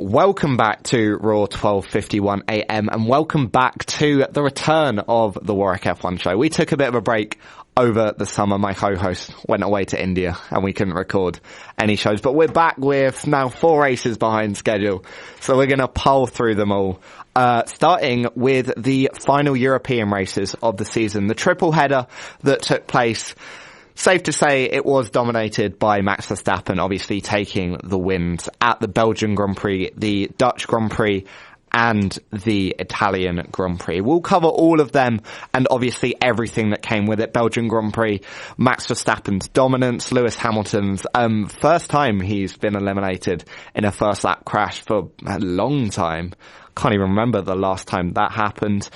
welcome back to Raw 12:51 AM and welcome back to the return of the Warwick F1 show. We took a bit of a break over the summer. My co-host went away to India and we couldn't record any shows, but we're back with now 4 races behind schedule. So we're going to pile through them all. Starting with the final European races of the season, the triple header that took place. Safe to say it was dominated by Max Verstappen, obviously taking the wins at the Belgian Grand Prix, the Dutch Grand Prix, and the Italian Grand Prix. We'll cover all of them and obviously everything that came with it. Belgian Grand Prix, Max Verstappen's dominance, Lewis Hamilton's first time he's been eliminated in a first lap crash for a long time. Can't even remember the last time that happened.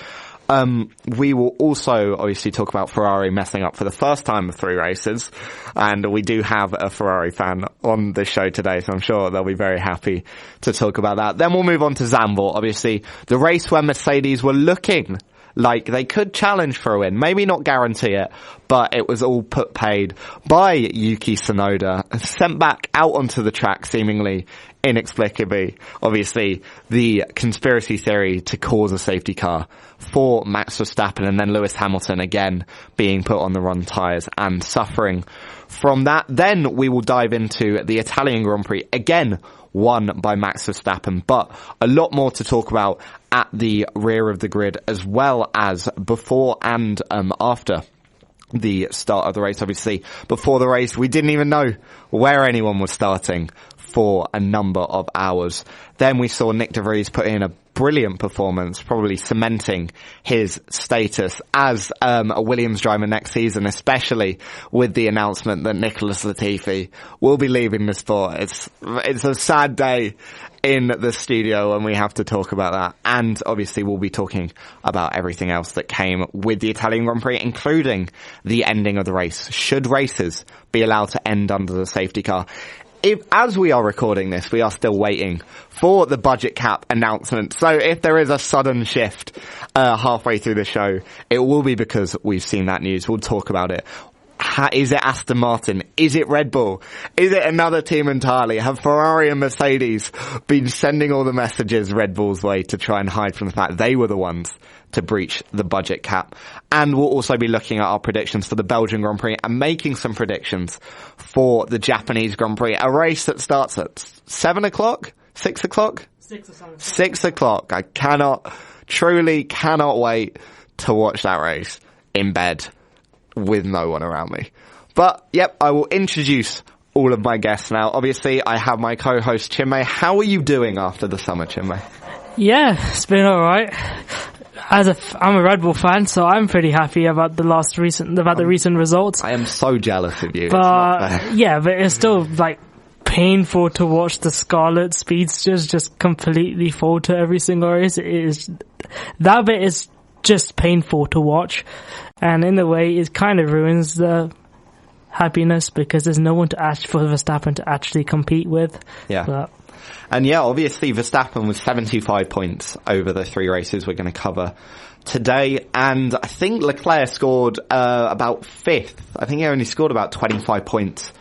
We will also obviously talk about Ferrari messing up for the first time of 3 races, and we do have a Ferrari fan on the show today, so I'm sure they'll be very happy to talk about that. Then we'll move on to Zandvoort, obviously the race where Mercedes were looking like they could challenge for a win, maybe not guarantee it, but it was all paid by Yuki Tsunoda, sent back out onto the track seemingly inexplicably. Obviously the conspiracy theory to cause a safety car for Max Verstappen, and then Lewis Hamilton again being put on the run tyres and suffering from that. Then we will dive into the Italian Grand Prix, again won by Max Verstappen, but a lot more to talk about at the rear of the grid as well as before and after the start of the race. Obviously before the race we didn't even know where anyone was starting for a number of hours. Then we saw Nick de Vries put in a brilliant performance, probably cementing his status as a Williams driver next season, especially with the announcement that Nicholas Latifi will be leaving the sport. It's a sad day in the studio and we have to talk about that. And obviously we'll be talking about everything else that came with the Italian Grand Prix, including the ending of the race. Should races be allowed to end under the safety car? As we are recording this, we are still waiting for the budget cap announcement. So if there is a sudden shift halfway through the show, it will be because we've seen that news. We'll talk about it. Is it Aston Martin? Is it Red Bull? Is it another team entirely? Have Ferrari and Mercedes been sending all the messages Red Bull's way to try and hide from the fact they were the ones to breach the budget cap? And we'll also be looking at our predictions for the Belgian Grand Prix and making some predictions for the Japanese Grand Prix, a race that starts at 7 o'clock? 6 o'clock? 6 or something. 6 o'clock. I truly cannot wait to watch that race in bed with no one around me. But, yep, I will introduce all of my guests now. Obviously, I have my co-host Chinmay. How are you doing after the summer, Chinmay? Yeah, it's been alright. I'm a Red Bull fan, so I'm pretty happy about the recent results. I am so jealous of you. But yeah, but it's still like painful to watch the Scarlet speedsters just completely fall to every single race. That bit is just painful to watch, and in a way, it kind of ruins the happiness because there's no one to ask for Verstappen to actually compete with. Yeah. And yeah, obviously Verstappen was 75 points over the 3 races we're going to cover today. And I think Leclerc scored about 5th. I think he only scored about 25 points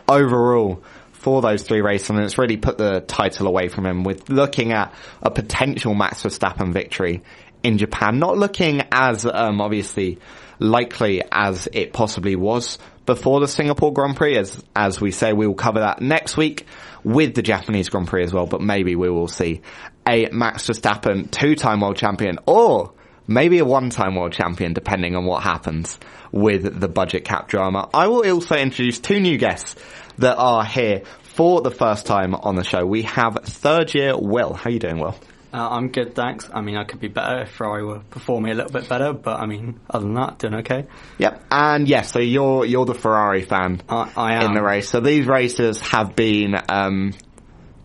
overall for those 3 races. And it's really put the title away from him with looking at a potential Max Verstappen victory in Japan. Not looking as obviously likely as it possibly was before the Singapore Grand Prix. As we say, we will cover that next week with the Japanese Grand Prix as well, but maybe we will see a Max Verstappen 2-time world champion, or maybe a 1-time world champion, depending on what happens with the budget cap drama. I will also introduce 2 new guests that are here for the first time on the show. We have third year Will. How are you doing, Will? I'm good, thanks. I mean, I could be better if Ferrari were performing a little bit better, but I mean, other than that, doing okay. Yep, and yes, so you're the Ferrari fan. I am. In the race. So these races have been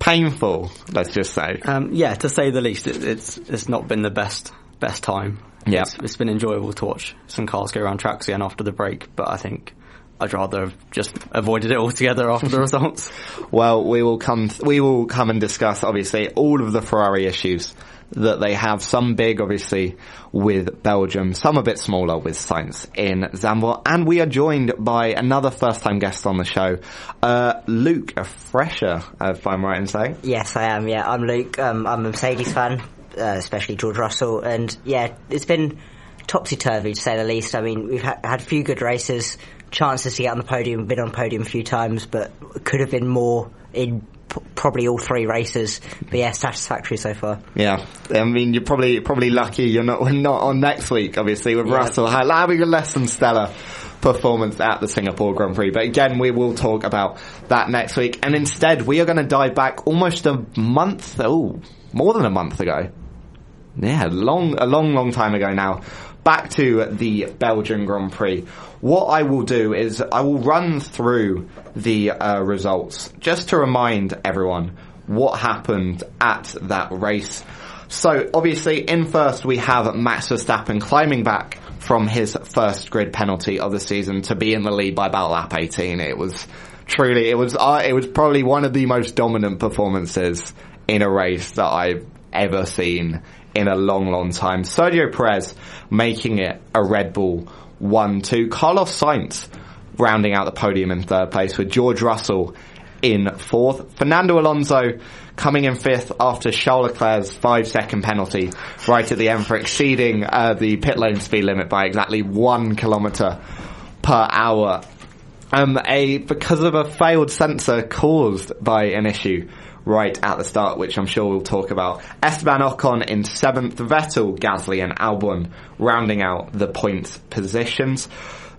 painful, let's just say. Yeah, to say the least. It's not been the best time. Yeah, it's been enjoyable to watch some cars go around tracks again after the break, but I think I'd rather have just avoided it altogether after the results. Well, we will come and discuss, obviously, all of the Ferrari issues that they have. Some big, obviously, with Belgium, some a bit smaller with Sainz in Zandvoort. And we are joined by another first-time guest on the show, Luke, a fresher, if I'm right in saying. Yes, I am, yeah. I'm Luke. I'm a Mercedes fan, especially George Russell. And, yeah, it's been topsy-turvy, to say the least. I mean, we've had a few good races, chances to get on the podium, been on podium a few times, but could have been more in probably all three races. But yeah, satisfactory so far. Yeah, I mean, you're probably lucky you're not on next week, obviously, with Russell having a less than stellar performance at the Singapore Grand Prix. But again, we will talk about that next week. And instead, we are going to dive back almost a month, more than a month ago. Yeah, a long time ago now. Back to the Belgian Grand Prix. What I will do is I will run through the results just to remind everyone what happened at that race. So obviously in first we have Max Verstappen climbing back from his first grid penalty of the season to be in the lead by about lap 18. It was probably one of the most dominant performances in a race that I've ever seen in a long time. Sergio Perez making it a Red Bull 1-2. Carlos Sainz rounding out the podium in third place with George Russell in fourth. Fernando Alonso coming in fifth after Charles Leclerc's 5-second penalty right at the end for exceeding the pit lane speed limit by exactly 1 kilometre per hour. Because of a failed sensor caused by an issue right at the start, which I'm sure we'll talk about. Esteban Ocon in 7th, Vettel, Gasly and Albon rounding out the points positions.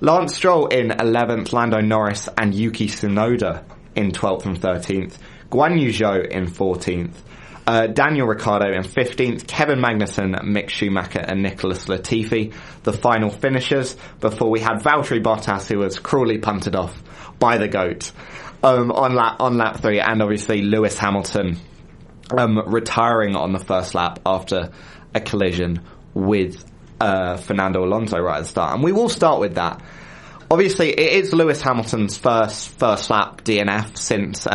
Lance Stroll in 11th, Lando Norris and Yuki Tsunoda in 12th and 13th, Guan Yu Zhou in 14th, Daniel Ricciardo in 15th, Kevin Magnussen, Mick Schumacher and Nicholas Latifi, the final finishers, before we had Valtteri Bottas, who was cruelly punted off by the GOAT on lap 3, and obviously Lewis Hamilton retiring on the first lap after a collision with Fernando Alonso right at the start. And we will start with that. Obviously, it is Lewis Hamilton's first lap DNF since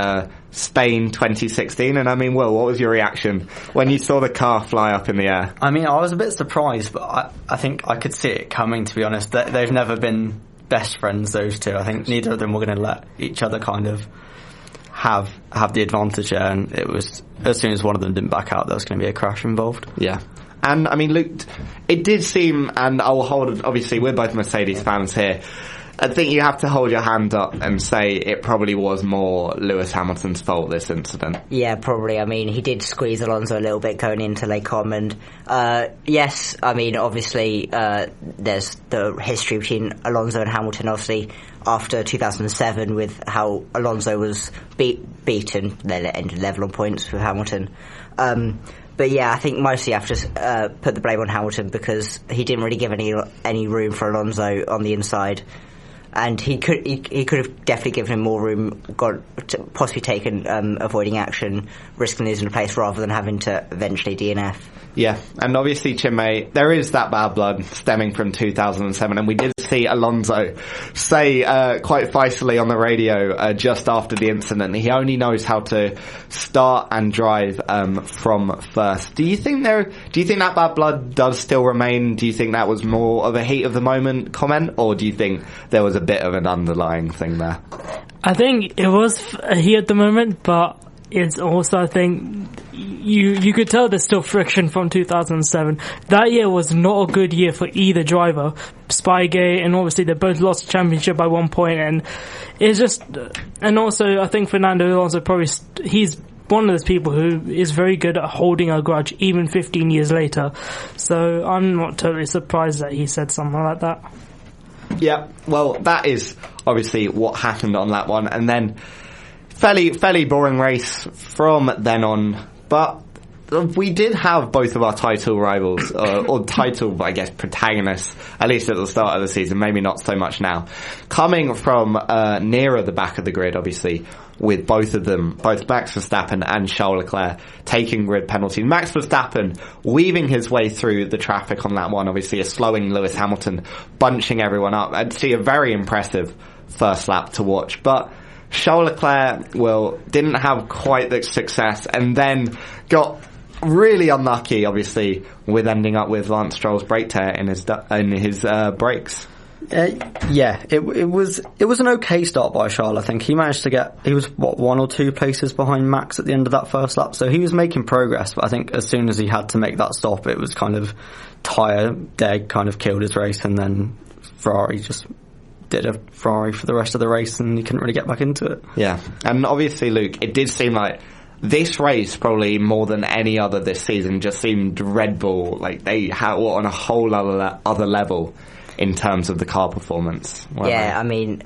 Spain 2016. And I mean, Will, what was your reaction when you saw the car fly up in the air? I mean, I was a bit surprised, but I think I could see it coming, to be honest. They've never been best friends, those two. I think neither of them were going to let each other kind of have the advantage there, and it was, as soon as one of them didn't back out, there was going to be a crash involved. Yeah. And I mean, Luke, it did seem, and I will hold, obviously we're both Mercedes fans here, I think you have to hold your hand up and say it probably was more Lewis Hamilton's fault, this incident. Yeah, probably. I mean, he did squeeze Alonso a little bit going into Les Combes, and yes, I mean, obviously there's the history between Alonso and Hamilton, obviously after 2007 with how Alonso was beaten, they ended level on points with Hamilton. But yeah, I think mostly I have to put the blame on Hamilton because he didn't really give any room for Alonso on the inside. And he could have definitely given him more room, possibly taken avoiding action, risking losing a place rather than having to eventually DNF. Yeah, and obviously, Chinmay, there is that bad blood stemming from 2007, and we did see Alonso say quite feistily on the radio just after the incident that he only knows how to start and drive from first. Do you think that bad blood does still remain? Do you think that was more of a heat of the moment comment, or do you think there was a bit of an underlying thing there? I think it was a heat at the moment, but it's also, I think, you could tell there's still friction from 2007. That year was not a good year for either driver. Spygate, and obviously they both lost the championship by 1 point, and it's just, and also I think Fernando Alonso he's one of those people who is very good at holding a grudge even 15 years later. So I'm not totally surprised that he said something like that. Yeah, well, that is obviously what happened on that one, and then fairly boring race from then on. But we did have both of our title rivals, or title, I guess, protagonists, at least at the start of the season, maybe not so much now, coming from nearer the back of the grid, obviously, with both of them, both Max Verstappen and Charles Leclerc, taking grid penalties. Max Verstappen weaving his way through the traffic on that one, obviously slowing Lewis Hamilton, bunching everyone up. I'd see a very impressive first lap to watch, but Charles Leclerc, didn't have quite the success, and then got really unlucky, obviously, with ending up with Lance Stroll's brake tear in his brakes. It was an okay start by Charles. I think he managed to he was 1 or 2 places behind Max at the end of that first lap, so he was making progress. But I think as soon as he had to make that stop, it was kind of tyre dead, kind of killed his race, and then Ferrari just did a Ferrari for the rest of the race, and he couldn't really get back into it. Yeah, and obviously, Luke, it did seem like this race, probably more than any other this season, just seemed Red Bull like they were on a whole other level in terms of the car performance. I mean,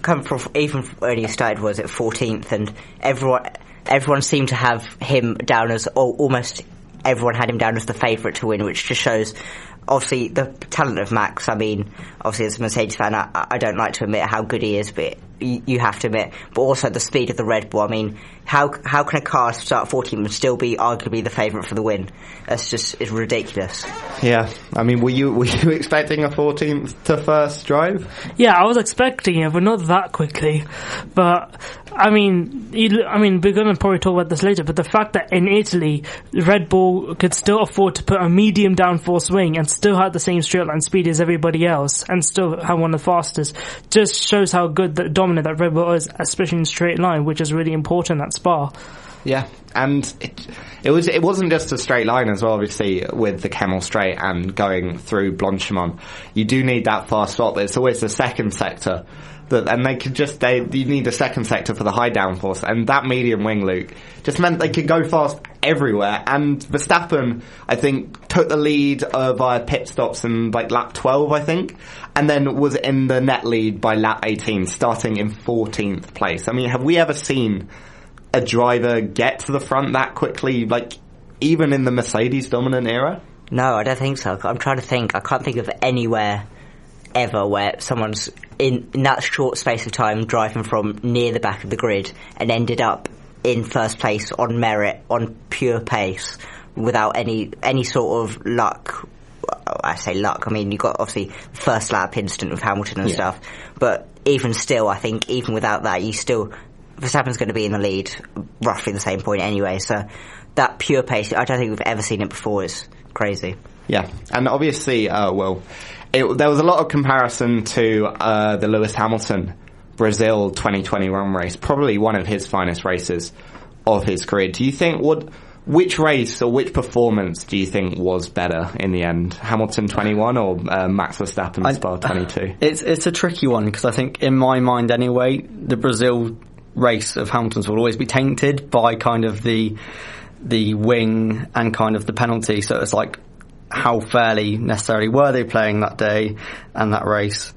come from even when he started, was it 14th, and everyone seemed to have him down as almost everyone had him down as the favourite to win, which just shows obviously the talent of Max. I mean, obviously as a Mercedes fan, I don't like to admit how good he is, but you have to admit, but also the speed of the Red Bull. I mean, how can a car start 14th and still be arguably the favourite for the win? It's ridiculous. Yeah, I mean, were you expecting a 14th to first drive? Yeah, I was expecting it, but not that quickly. But I mean, we're going to probably talk about this later. But the fact that in Italy, Red Bull could still afford to put a medium downforce wing and still have the same straight line speed as everybody else, and still have one of the fastest, just shows how good dominant that Red Bull is, especially in straight line, which is really important at Spa. Yeah, and it wasn't just a straight line as well, obviously, with the Kemmel Straight and going through Blanchimont. You do need that fast spot, but it's always the second sector. You need a second sector for the high downforce, and that medium wing, Luke, just meant they could go fast everywhere. And Verstappen, I think, took the lead via pit stops in lap 12, I think, and then was in the net lead by lap 18, starting in 14th place. I mean, have we ever seen a driver get to the front that quickly, even in the Mercedes dominant era? No, I don't think so. I'm trying to think. I can't think of anywhere ever where someone's in that short space of time driving from near the back of the grid and ended up in first place on merit, on pure pace, without any sort of luck. I say luck, I mean, you got obviously first lap incident with Hamilton and stuff, but even still, I think even without that, Verstappen's going to be in the lead roughly the same point anyway, so that pure pace, I don't think we've ever seen it before. It's crazy. Yeah, and obviously, there was a lot of comparison to the Lewis Hamilton Brazil 2021 race, probably one of his finest races of his career. Do you think, which race or which performance do you think was better in the end? Hamilton 21 or Max Verstappen Spa 22? It's a tricky one, because I think in my mind anyway, the Brazil race of Hamilton's will always be tainted by kind of the wing and kind of the penalty, so it's like how fairly necessarily were they playing that day and that race.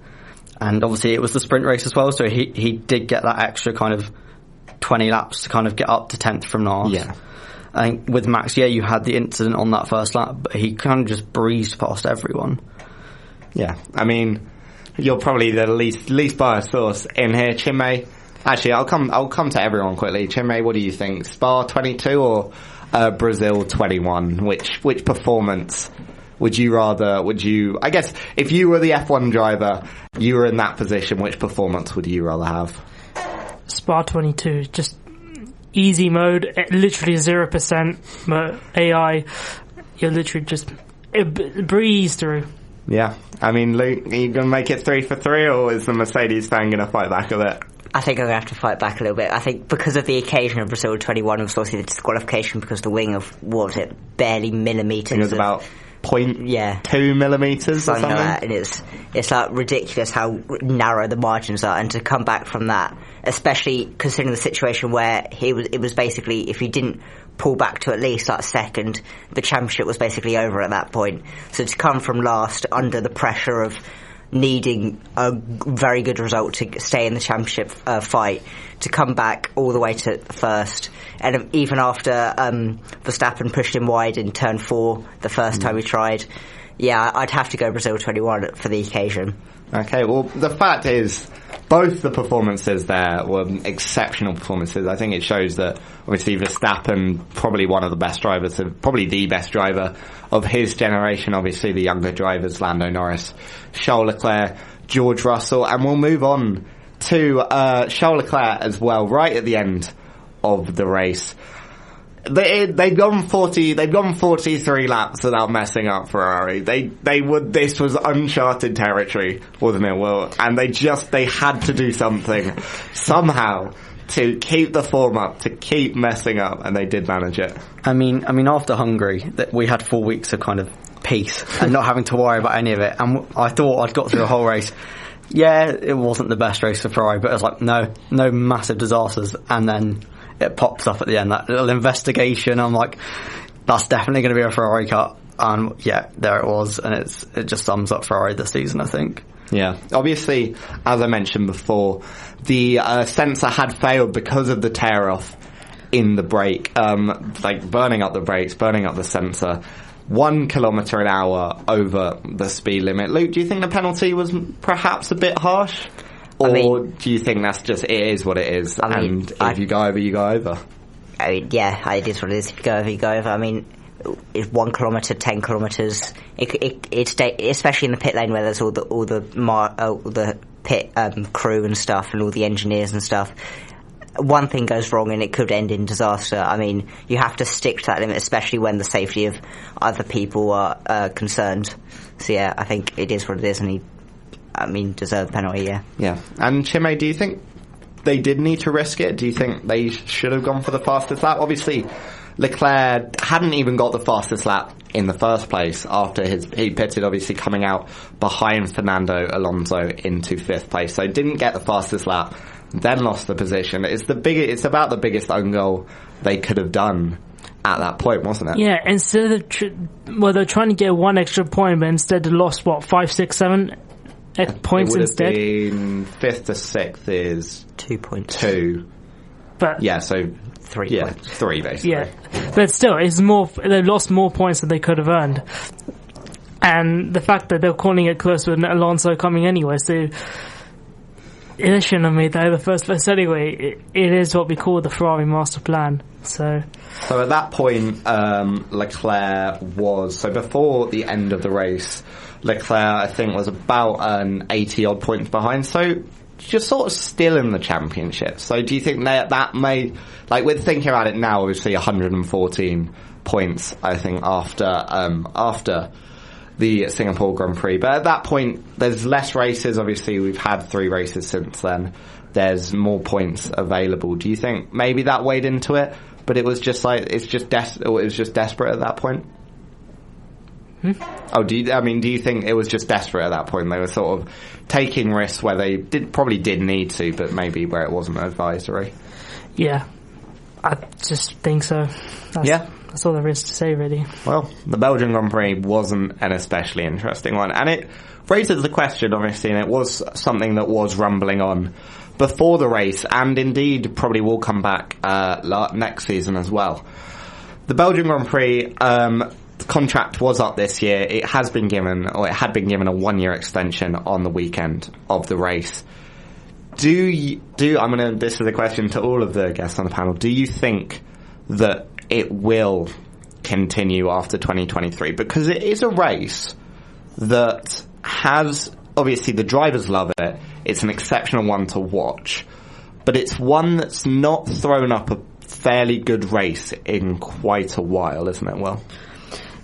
And obviously it was the sprint race as well, so he did get that extra kind of 20 laps to kind of get up to 10th from last. Yeah. I think with Max, you had the incident on that first lap, but he kind of just breezed past everyone. Yeah, I mean, you're probably the least biased source in here, Chinmay. Actually, I'll come to everyone quickly. Chinmay, what do you think? Spa 22 or Brazil 21? Which performance would you, I guess, if you were the F1 driver, you were in that position, which performance would you rather have? Spa 22, just easy mode, literally 0% AI. You're literally just breeze through. Yeah, I mean, Luke, are you going to make it 3 for 3, or is the Mercedes fan going to fight back a bit? I think I'm going to have to fight back a little bit. I think because of the occasion of Brazil 21, it was obviously the disqualification because the wing of, what was it, barely millimetres. It was about 0.2 millimetres or something. Like that, and it's like ridiculous how narrow the margins are, and to come back from that, especially considering the situation where it was basically, if he didn't pull back to at least like second, the championship was basically over at that point. So to come from last under the pressure of needing a very good result to stay in the championship fight, to come back all the way to first, and even after Verstappen pushed him wide in turn 4 the first time he tried, I'd have to go Brazil 21 for the occasion. Okay, well, the fact is, both the performances there were exceptional performances. I think it shows that, obviously, Verstappen, probably one of the best drivers, probably the best driver of his generation. Obviously, the younger drivers, Lando Norris, Charles Leclerc, George Russell. And we'll move on to Charles Leclerc as well, right at the end of the race. They've gone 43 laps without messing up Ferrari. This was uncharted territory, wasn't it, Will? And they had to do something, somehow, to keep the form up, to keep messing up, and they did manage it. I mean, after Hungary, we had 4 weeks of kind of peace and not having to worry about any of it. And I thought I'd got through the whole race. Yeah, it wasn't the best race for Ferrari, but it was like, no massive disasters. And then it pops up at the end, that little investigation. I'm like, that's definitely going to be a Ferrari cut. And yeah, there it was. And it just sums up Ferrari this season, I think. Yeah, obviously, as I mentioned before, the sensor had failed because of the tear off in the brake, burning up the brakes, burning up the sensor. 1 kilometre an hour over the speed limit. Luke, do you think the penalty was perhaps a bit harsh? Or do you think that's just, it is what it is, and if you go over, you go over? I mean, yeah, it is what it is. If you go over, you go over. I mean, it's 1 kilometre, 10 kilometres. It's especially in the pit lane where there's all the pit crew and stuff, and all the engineers and stuff. One thing goes wrong and it could end in disaster. I mean, you have to stick to that limit, especially when the safety of other people are concerned. So yeah, I think it is what it is, and he deserved the penalty, yeah. Yeah. And Chinmay, do you think they did need to risk it? Do you think they should have gone for the fastest lap? Obviously, Leclerc hadn't even got the fastest lap in the first place after he pitted, obviously coming out behind Fernando Alonso into 5th place. So didn't get the fastest lap, then lost the position. It's about the biggest own goal they could have done at that point, wasn't it? Yeah, instead of they're trying to get 1 extra point, but instead they lost 5, 6, 7 points instead. It would have been 5th to 6th is 2 points. 2. But yeah, so 3 yeah, points. 3 basically. Yeah, but still, it's more. They lost more points than they could have earned, and the fact that they're calling it close with Alonso coming anyway, so they shouldn't have made that in the first place anyway. It is what we call the Ferrari master plan. So at that point, Leclerc was, so before the end of the race, Leclerc I think was about an 80 odd points behind. So just sort of still in the championship. So do you think that may, like, we're thinking about it now, obviously 114 points, I think, after the Singapore Grand Prix. But at that point, there's less races. Obviously, we've had 3 races since then. There's more points available. Do you think maybe that weighed into it? But it was just like, it was just desperate at that point? Oh, do you think it was just desperate at that point? They were sort of taking risks where they probably did need to, but maybe where it wasn't advisory. Yeah, I just think so. That's all there is to say, really. Well, the Belgian Grand Prix wasn't an especially interesting one, and it raises the question, obviously, and it was something that was rumbling on before the race, and indeed probably will come back next season as well. The Belgian Grand Prix. The contract was up this year. It had been given a 1-year extension on the weekend of the race. This is a question to all of the guests on the panel. Do you think that it will continue after 2023? Because it is a race that has, obviously the drivers love it. It's an exceptional one to watch, but it's one that's not thrown up a fairly good race in quite a while, isn't it, Will?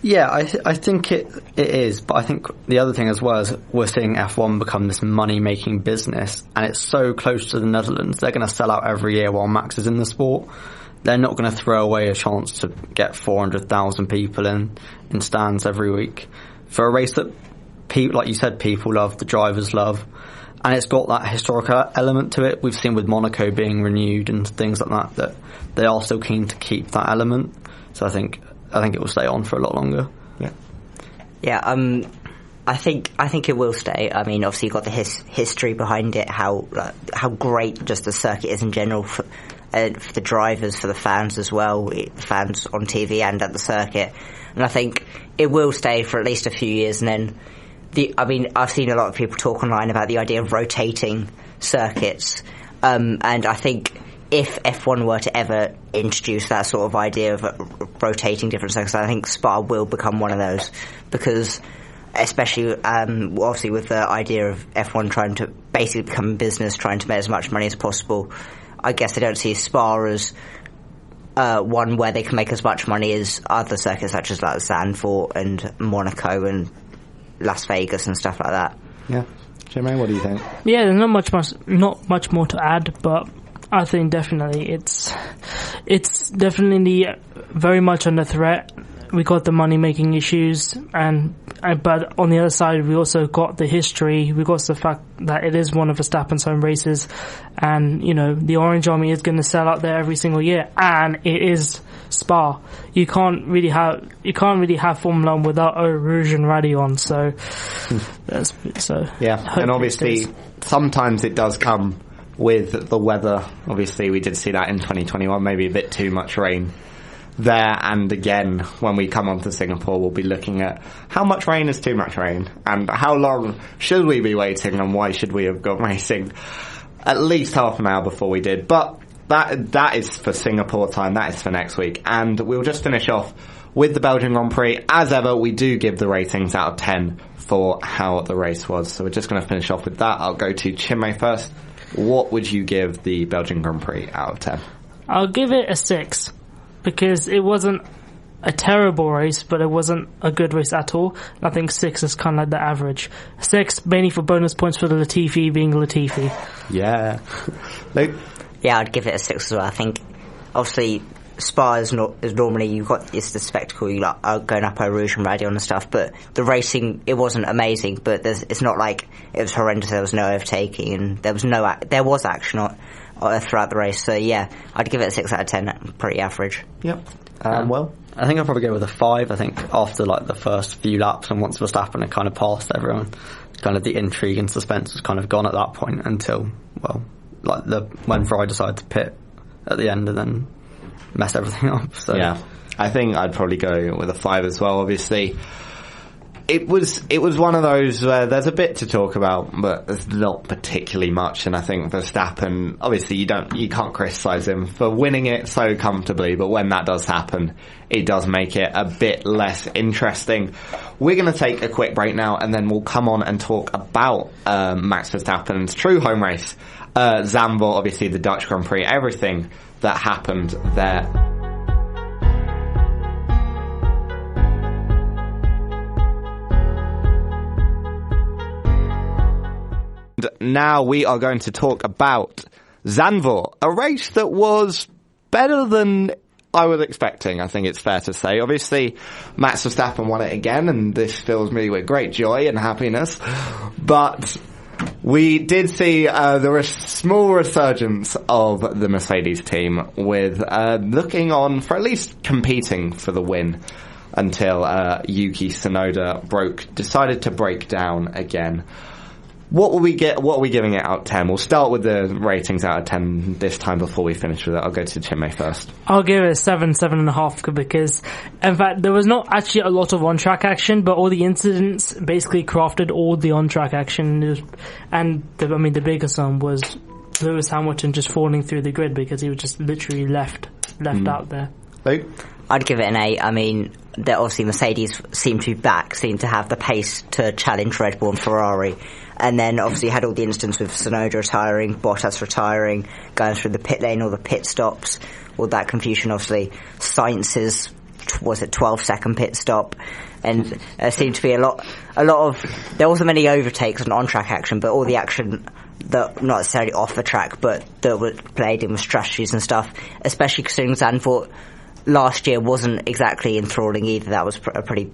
Yeah, I think it is, but I think the other thing as well is we're seeing F1 become this money-making business, and it's so close to the Netherlands. They're going to sell out every year while Max is in the sport. They're not going to throw away a chance to get 400,000 people in stands every week for a race that, like you said, people love, the drivers love, and it's got that historical element to it. We've seen with Monaco being renewed and things like that they are still keen to keep that element. So I think it will stay on for a lot longer. Yeah. I think it will stay. I mean, obviously you've got the history behind it, how great just the circuit is in general for the drivers, for the fans as well, the fans on TV and at the circuit. And I think it will stay for at least a few years. And then I've seen a lot of people talk online about the idea of rotating circuits, and I think if F1 were to ever introduce that sort of idea of rotating different circuits, I think Spa will become one of those, because especially obviously with the idea of F1 trying to basically become a business, trying to make as much money as possible, I guess they don't see Spa as one where they can make as much money as other circuits such as like Zandvoort and Monaco and Las Vegas and stuff like that. Yeah. Chinmay, what do you think? Yeah, there's not much more to add, but I think definitely it's definitely very much under threat. We got the money making issues, but on the other side we also got the history. We got the fact that it is one of Verstappen's home races, and the Orange Army is going to sell out there every single year, and it is Spa. You can't really have Formula 1 without Eau Rouge and Raidillon. So yeah, and obviously sometimes it does come with the weather. Obviously we did see that in 2021, maybe a bit too much rain there, and again when we come on to Singapore we'll be looking at how much rain is too much rain and how long should we be waiting and why should we have gone racing at least half an hour before we did. But that is for Singapore time, that is for next week, and we'll just finish off with the Belgian Grand Prix. As ever, we do give the ratings out of 10 for how the race was, so we're just going to finish off with that. I'll go to Chinmay first. What would you give the Belgian Grand Prix out of 10? I'll give it a 6. Because it wasn't a terrible race, but it wasn't a good race at all. I think 6 is kind of like the average. 6 mainly for bonus points for the Latifi being Latifi. Yeah. Luke? Yeah, I'd give it a 6 as well. I think, obviously, Spa is normally, it's the spectacle, you like going up Eau Rouge and Raidillon and stuff, but the racing, it wasn't amazing, but it's not like it was horrendous, there was no overtaking, and there was action throughout the race. So yeah, I'd give it a 6 out of 10. Pretty average. Yep. Well, I think I'll probably go with a 5. I think after like the first few laps and once Verstappen had kind of passed everyone, kind of the intrigue and suspense was kind of gone at that point until when Ferrari decided to pit at the end and then mess everything up. So yeah, I think I'd probably go with a 5 as well. Obviously it was one of those where there's a bit to talk about, but there's not particularly much. And I think Verstappen, obviously you can't criticise him for winning it so comfortably, but when that does happen, it does make it a bit less interesting. We're going to take a quick break now, and then we'll come on and talk about Max Verstappen's true home race, Zandvoort, obviously the Dutch Grand Prix, everything that happened there. Now we are going to talk about Zandvoort, a race that was better than I was expecting, I think it's fair to say. Obviously, Max Verstappen won it again, and this fills me with great joy and happiness. But we did see the small resurgence of the Mercedes team with looking on for at least competing for the win until Yuki Tsunoda decided to break down again. What are we giving it out of 10? We'll start with the ratings out of 10 this time before we finish with it. I'll go to Chinmay first. I'll give it a 7.5, because, in fact, there was not actually a lot of on-track action, but all the incidents basically crafted all the on-track action. And, the biggest one was Lewis Hamilton just falling through the grid because he was just literally left out there. Luke? I'd give it an 8. Obviously Mercedes seemed to be back, seemed to have the pace to challenge Red Bull and Ferrari. And then obviously had all the incidents with Tsunoda retiring, Bottas retiring, going through the pit lane, all the pit stops, all that confusion. Obviously, Sainz's 12-second pit stop, and there seemed to be a lot of. There wasn't many overtakes and on-track action, but all the action that not necessarily off the track, but that were played in with strategies and stuff. Especially considering Zandvoort last year wasn't exactly enthralling either. That was a pretty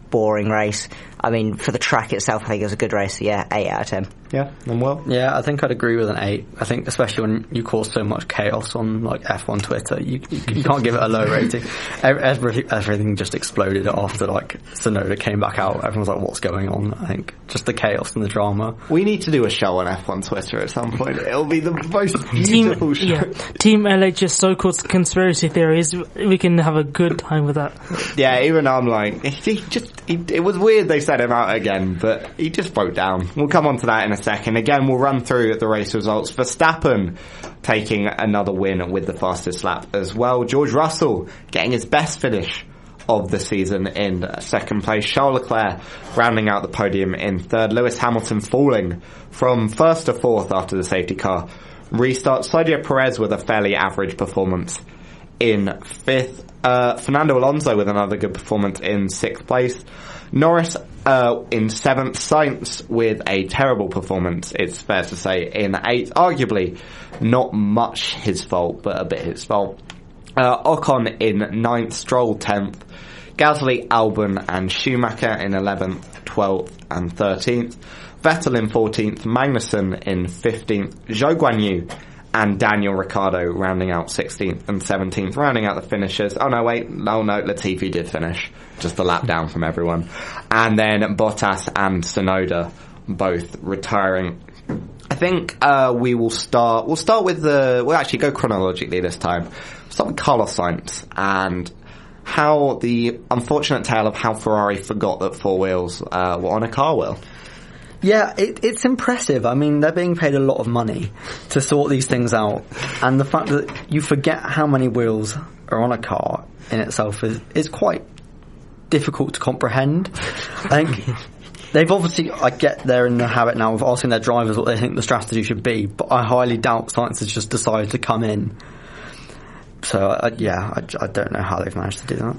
boring race. For the track itself, I think it was a good race. Yeah, 8 out of 10. Yeah, and well, yeah, I think I'd agree with an 8. I think especially when you cause so much chaos on like F1 Twitter, you can't give it a low rating. Everything just exploded after like Tsunoda came back out. Everyone was like, "What's going on?" I think just the chaos and the drama. We need to do a show on F1 Twitter at some point. It'll be the most beautiful show. Yeah. Team LH's so-called conspiracy theories. We can have a good time with that. Yeah, even I'm like, it was weird they set him out again, but he just broke down. We'll come on to that in a second. Again, we'll run through the race results. Verstappen taking another win with the fastest lap as well. George Russell getting his best finish of the season in second place. Charles Leclerc rounding out the podium in third. Lewis Hamilton falling from first to fourth after the safety car restart. Sergio Perez with a fairly average performance in 5th. Fernando Alonso with another good performance in 6th place. Norris in 7th. Sainz with a terrible performance, it's fair to say, in 8th. Arguably not much his fault, but a bit his fault. Ocon in 9th. Stroll 10th. Gasly, Albon and Schumacher in 11th, 12th and 13th. Vettel in 14th. Magnussen in 15th. Zhou Guanyu and Daniel Ricciardo rounding out 16th and 17th, rounding out the finishers. Oh no, wait, no, Latifi did finish, just a lap down from everyone. And then Bottas and Tsunoda both retiring. I think we'll start with we'll actually go chronologically this time. We'll start with Carlos Sainz and how the unfortunate tale of how Ferrari forgot that 4 wheels were on a car wheel. Yeah, it's impressive. I mean, they're being paid a lot of money to sort these things out, and the fact that you forget how many wheels are on a car in itself is quite difficult to comprehend. I think they've obviously, I get they're in the habit now of asking their drivers what they think the strategy should be, but I highly doubt Sainz has just decided to come in. So, I don't know how they've managed to do that.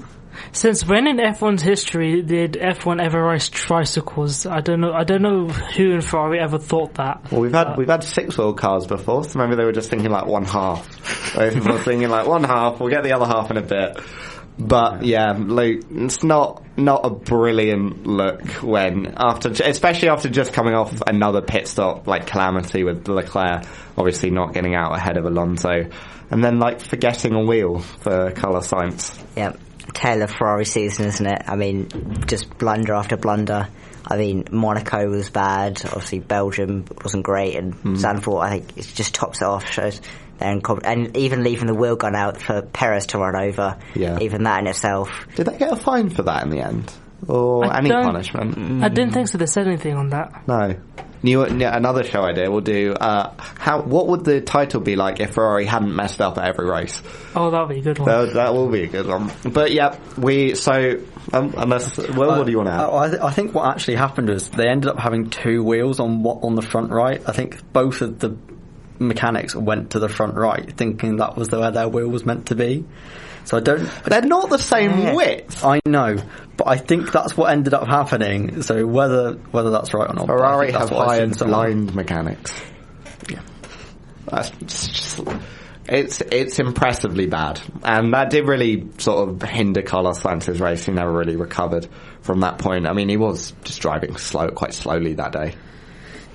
Since when in F1's history did F1 ever race tricycles? I don't know who in Ferrari ever thought that. Well, we've had 6-wheel cars before, so maybe they were just thinking like one half. They were thinking like one half, we'll get the other half in a bit. But yeah, Luke, it's not a brilliant look when especially after just coming off another pit stop like calamity with Leclerc, obviously not getting out ahead of Alonso, and then like forgetting a wheel for Carlos Sainz. Yeah. Tale of Ferrari season, isn't it? I mean, just blunder after blunder. I mean, Monaco was bad. Obviously, Belgium wasn't great, and Zandvoort, I think, it just tops it off. Shows and even leaving the wheel gun out for Perez to run over. Yeah. Even that in itself. Did they get a fine for that in the end, or any punishment? I didn't think so. They said anything on that. No. Another show idea we'll do. What would the title be like if Ferrari hadn't messed up at every race? Oh, that'll be a good one. That will be a good one. But yeah, unless what do you want to add? I think what actually happened was they ended up having 2 wheels on the front right. I think both of the mechanics went to the front right, thinking that was where their wheel was meant to be. So they're not the same width. I know, but I think that's what ended up happening. So whether that's right or not, Ferrari have hired blind mechanics. Yeah, that's just it's impressively bad, and that did really sort of hinder Carlos Sainz's race. He never really recovered from that point. I mean, he was just driving quite slowly that day.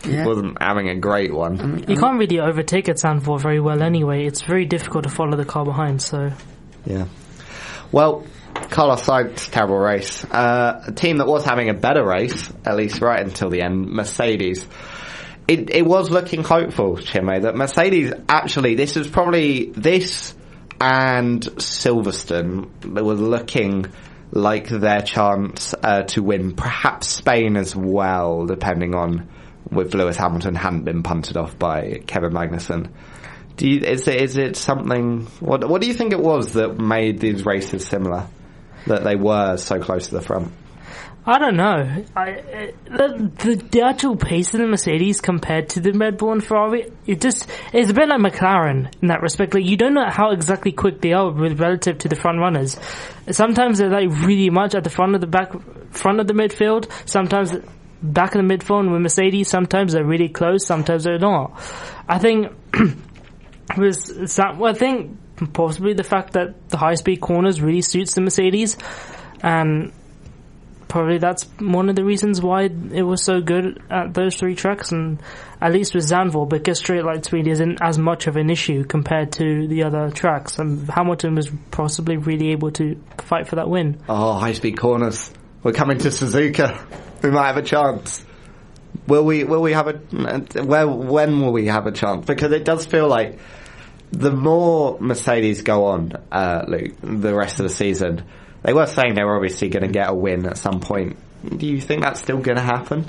Yeah. He wasn't having a great one. You can't really overtake at Zandvoort very well anyway. It's very difficult to follow the car behind. So. Yeah. Well, Carlos Sainz, terrible race. A team that was having a better race, at least right until the end, Mercedes. It was looking hopeful, Chinmay, that Mercedes actually, this and Silverstone, they were looking like their chance to win perhaps Spain as well, depending on if Lewis Hamilton hadn't been punted off by Kevin Magnussen. Is it something? What do you think it was that made these races similar? That they were so close to the front. I don't know. The actual pace of the Mercedes compared to the Red Bull and Ferrari, it's a bit like McLaren in that respect. Like, you don't know how exactly quick they are relative to the front runners. Sometimes they're like really much at the front of the midfield. Sometimes back in the midfield with Mercedes. Sometimes they're really close. Sometimes they're not. I think. I think possibly the fact that the high-speed corners really suits the Mercedes, and probably that's one of the reasons why it was so good at those 3 tracks, and at least with Zandvoort, because straight line speed isn't as much of an issue compared to the other tracks, and Hamilton was possibly really able to fight for that win. Oh, high-speed corners. We're coming to Suzuka. We might have a chance. When will we have a chance? Because it does feel like the more Mercedes go on, Luke, the rest of the season, they were saying they were obviously going to get a win at some point. Do you think that's still going to happen?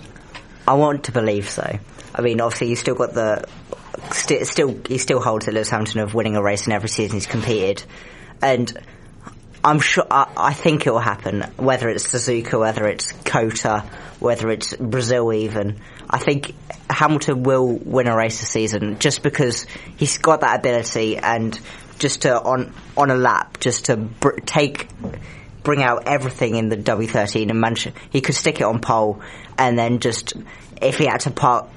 I want to believe so. I mean, obviously, you still got he still holds the Lewis Hamilton of winning a race in every season he's competed, and I'm sure. I think it will happen. Whether it's Suzuka, whether it's Cota, whether it's Brazil, even. I think Hamilton will win a race this season just because he's got that ability, and just to on a lap, just to bring out everything in the W13 and manage. He could stick it on pole, and then just if he had to park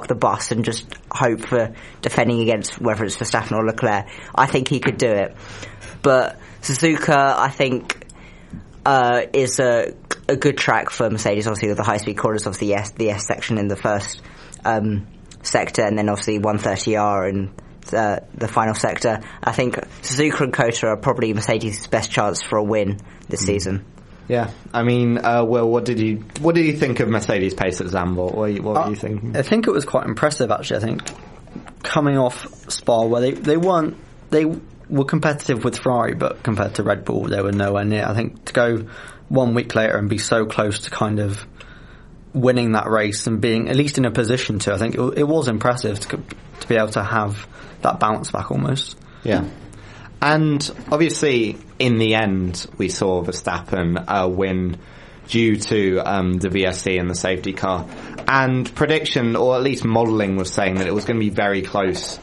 the bus and just hope for defending against whether it's Verstappen or Leclerc, I think he could do it. But Suzuka, I think, is a good track for Mercedes. Obviously, with the high-speed corners, obviously the S section in the first sector, and then obviously 130R and the final sector. I think Suzuka and Kota are probably Mercedes' best chance for a win this season. Yeah, I mean, Will, what did you think of Mercedes' pace at Zandvoort? What were you thinking? I think it was quite impressive, actually. I think coming off Spa, where they were competitive with Ferrari, but compared to Red Bull, they were nowhere near. I think to go 1 week later and be so close to kind of winning that race and being at least in a position to, I think it was impressive to be able to have that bounce back almost. Yeah. And obviously, in the end, we saw Verstappen win due to the VSC and the safety car. And prediction, or at least modelling, was saying that it was going to be very close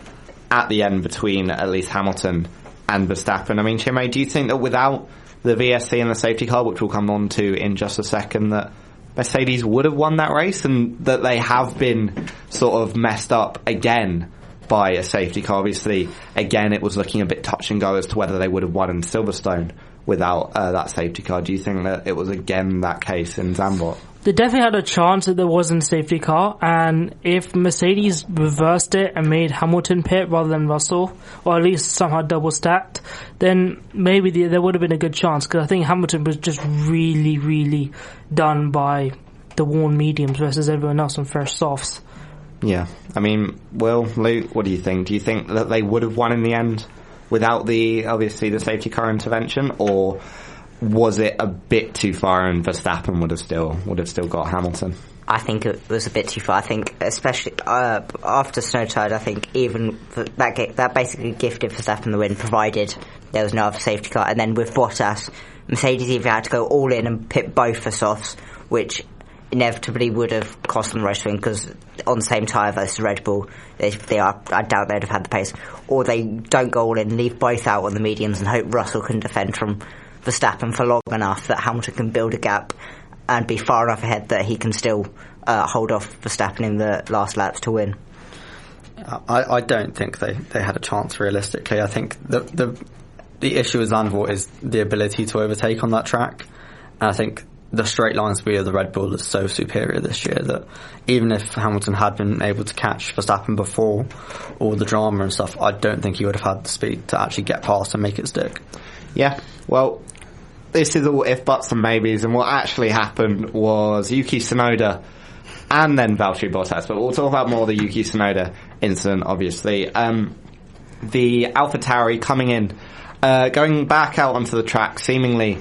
at the end between at least Hamilton and Verstappen. I mean, Chinmay, do you think that without the VSC and the safety car, which we'll come on to in just a second, that Mercedes would have won that race, and that they have been sort of messed up again by a safety car? Obviously, again, it was looking a bit touch and go as to whether they would have won in Silverstone without that safety car. Do you think that it was again that case in Zandvoort? They definitely had a chance that there wasn't a safety car, and if Mercedes reversed it and made Hamilton pit rather than Russell, or at least somehow double stacked, then maybe there would have been a good chance, because I think Hamilton was just really, really done by the worn mediums versus everyone else on fresh softs. Yeah, I mean, Will, Luke, what do you think? Do you think that they would have won in the end without the safety car intervention, or was it a bit too far and Verstappen would have still got Hamilton? I think it was a bit too far. I think, especially after Snowtide, I think even that basically gifted Verstappen the win, provided there was no other safety car. And then with Bottas, Mercedes either had to go all in and pit both for softs, which inevitably would have cost them the race win, because on the same tyre versus Red Bull, I doubt they'd have had the pace. Or they don't go all in, leave both out on the mediums and hope Russell can defend from Verstappen for long enough that Hamilton can build a gap and be far enough ahead that he can still hold off Verstappen in the last laps to win. I don't think they had a chance realistically. I think the issue with Zandvoort is the ability to overtake on that track, and I think the straight line speed of the Red Bull is so superior this year that even if Hamilton had been able to catch Verstappen before all the drama and stuff, I don't think he would have had the speed to actually get past and make it stick. Yeah, well, this is all if, buts and maybes, and what actually happened was Yuki Tsunoda and then Valtteri Bottas, but we'll talk about more the Yuki Tsunoda incident, obviously. The AlphaTauri coming in, going back out onto the track, seemingly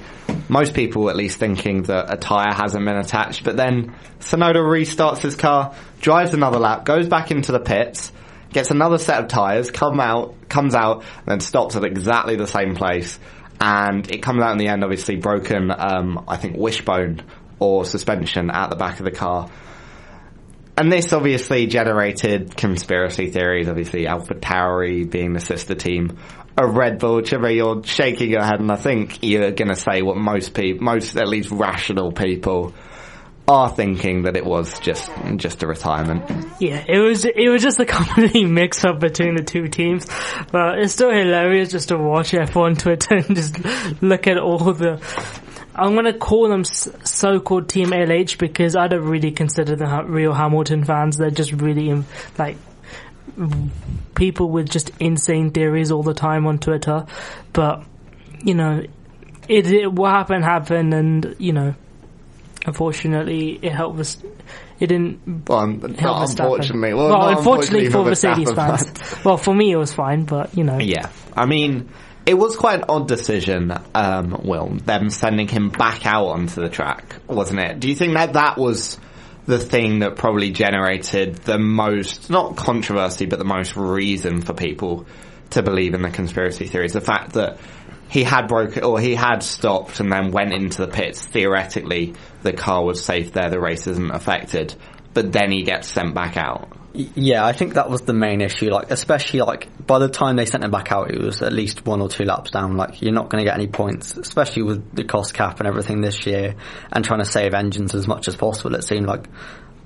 most people at least thinking that a tyre hasn't been attached, but then Tsunoda restarts his car, drives another lap, goes back into the pits, gets another set of tyres, comes out, and then stops at exactly the same place. And it comes out in the end, obviously, broken, I think, wishbone or suspension at the back of the car. And this obviously generated conspiracy theories, obviously, AlphaTauri being the sister team of Red Bull. Chinmay, you're shaking your head, and I think you're going to say what most at least rational people are thinking, that it was just a retirement. Yeah, it was just a complete mix up between the two teams, but it's still hilarious just to watch F1 Twitter and just look at all the, I'm going to call them so-called Team LH, because I don't really consider them real Hamilton fans. They're just really like people with just insane theories all the time on Twitter. But you know, what happened, and you know, unfortunately, it helped us. It didn't help us. Unfortunately, unfortunately for Mercedes fans. Well, for me, it was fine, but you know. Yeah, I mean, it was quite an odd decision, Will, them sending him back out onto the track, wasn't it? Do you think that was the thing that probably generated the most, not controversy, but the most reason for people to believe in the conspiracy theories? The fact that he had stopped and then went into the pits. Theoretically, the car was safe there, the race isn't affected, but then he gets sent back out. Yeah, I think that was the main issue. Like, especially like by the time they sent him back out, it was at least 1 or 2 laps down. Like, you're not going to get any points, especially with the cost cap and everything this year, and trying to save engines as much as possible. It seemed like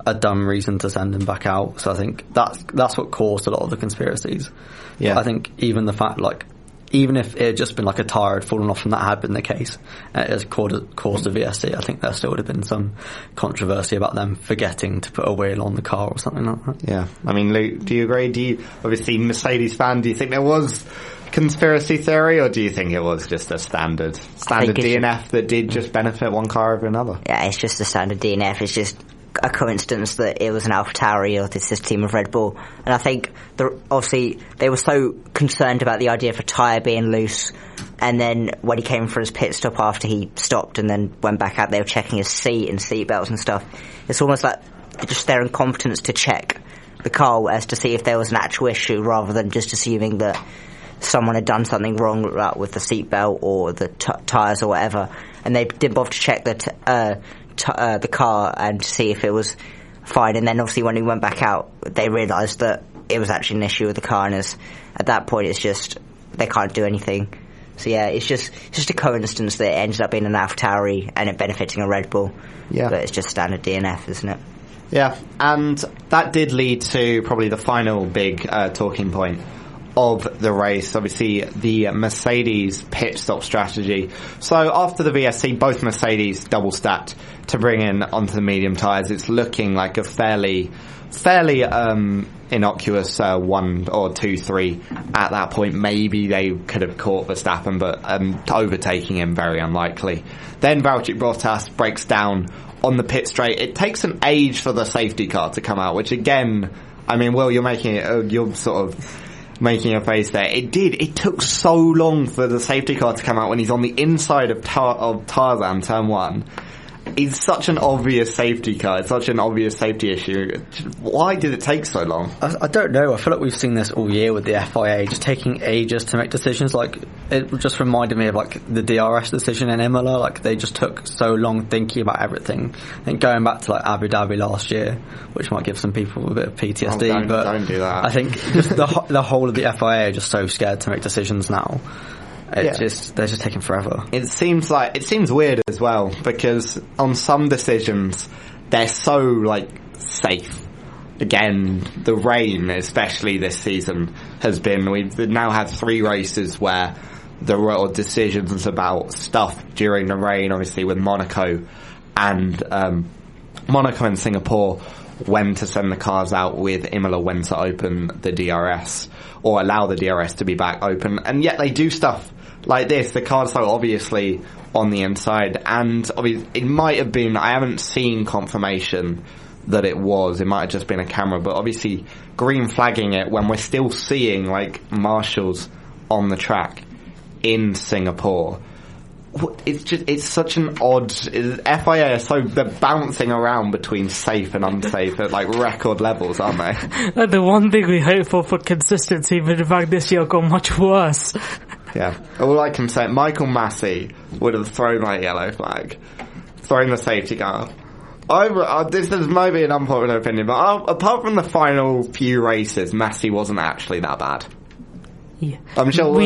a dumb reason to send him back out. So I think that's what caused a lot of the conspiracies. Yeah, I think even the fact, like, even if it had just been like a tyre had fallen off and that had been the case, and it has caused a VSC, I think there still would have been some controversy about them forgetting to put a wheel on the car or something like that. Yeah. I mean, Luke, do you agree? Do you, obviously, Mercedes fan, do you think there was conspiracy theory, or do you think it was just a standard DNF that did just benefit one car over another? Yeah, it's just a standard DNF. It's just a coincidence that it was an AlphaTauri or this team of Red Bull. And I think obviously they were so concerned about the idea of a tyre being loose, and then when he came for his pit stop after he stopped and then went back out, they were checking his seat and seat belts and stuff. It's almost like just their incompetence to check the car as to see if there was an actual issue, rather than just assuming that someone had done something wrong with the seat belt or the tyres or whatever, and they didn't bother to check the car and see if it was fine. And then obviously when he went back out, they realised that it was actually an issue with the car, and at that point it's just they can't do anything. So yeah, it's just a coincidence that it ended up being an AlphaTauri and it benefiting a Red Bull. Yeah, but it's just standard DNF, isn't it? Yeah, and that did lead to probably the final big talking point of the race, obviously the Mercedes pit stop strategy. So after the VSC, both Mercedes double stacked to bring in onto the medium tyres. It's looking like a fairly innocuous 1 or 2, 3 at that point. Maybe they could have caught Verstappen, but overtaking him, very unlikely. Then Valtteri Bottas breaks down on the pit straight. It takes an age for the safety car to come out, which again, I mean, Will, you're sort of making a face there. It took so long for the safety car to come out when he's on the inside of Tarzan, turn 1. It's such an obvious safety car. It's such an obvious safety issue. Why did it take so long? I don't know. I feel like we've seen this all year with the FIA just taking ages to make decisions. Like, it just reminded me of like the DRS decision in Imola. Like, they just took so long thinking about everything. I think going back to like Abu Dhabi last year, which might give some people a bit of PTSD. Don't do that. I think just the whole of the FIA are just so scared to make decisions now. They're just taking forever. It seems weird as well, because on some decisions they're so like safe. Again, the rain, especially this season, we've now had 3 races where there were decisions about stuff during the rain. Obviously, with Monaco and Singapore, when to send the cars out, with Imola when to open the DRS or allow the DRS to be back open, and yet they do stuff like this. The car's so obviously on the inside, and it might have been, I haven't seen confirmation that it might have just been a camera, but obviously green flagging it when we're still seeing like marshals on the track in Singapore. It's such an odd, FIA they're bouncing around between safe and unsafe at like record levels, aren't they? The one thing we hope for consistency, but in fact this year got much worse. Yeah, all I can say, Michael Massey would have thrown my yellow flag, thrown the safety car. This is maybe an unpopular opinion, but apart from the final few races, Massey wasn't actually that bad. Yeah. I'm sure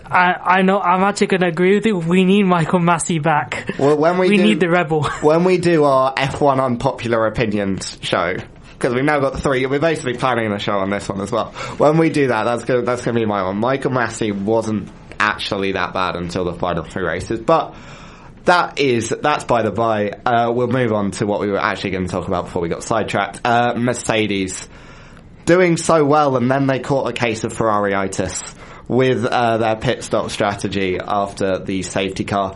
I know, I'm actually going to agree with you. We need Michael Massey back. Well, we need the rebel. When we do our F1 unpopular opinions show, because we've now got 3, we're basically planning the show on this one as well. When we do that, that's going to be my one. Michael Massey wasn't actually that bad until the final 3 races, but that's by the by. We'll move on to what we were actually going to talk about before we got sidetracked. Mercedes doing so well, and then they caught a case of Ferrari-itis with their pit stop strategy after the safety car,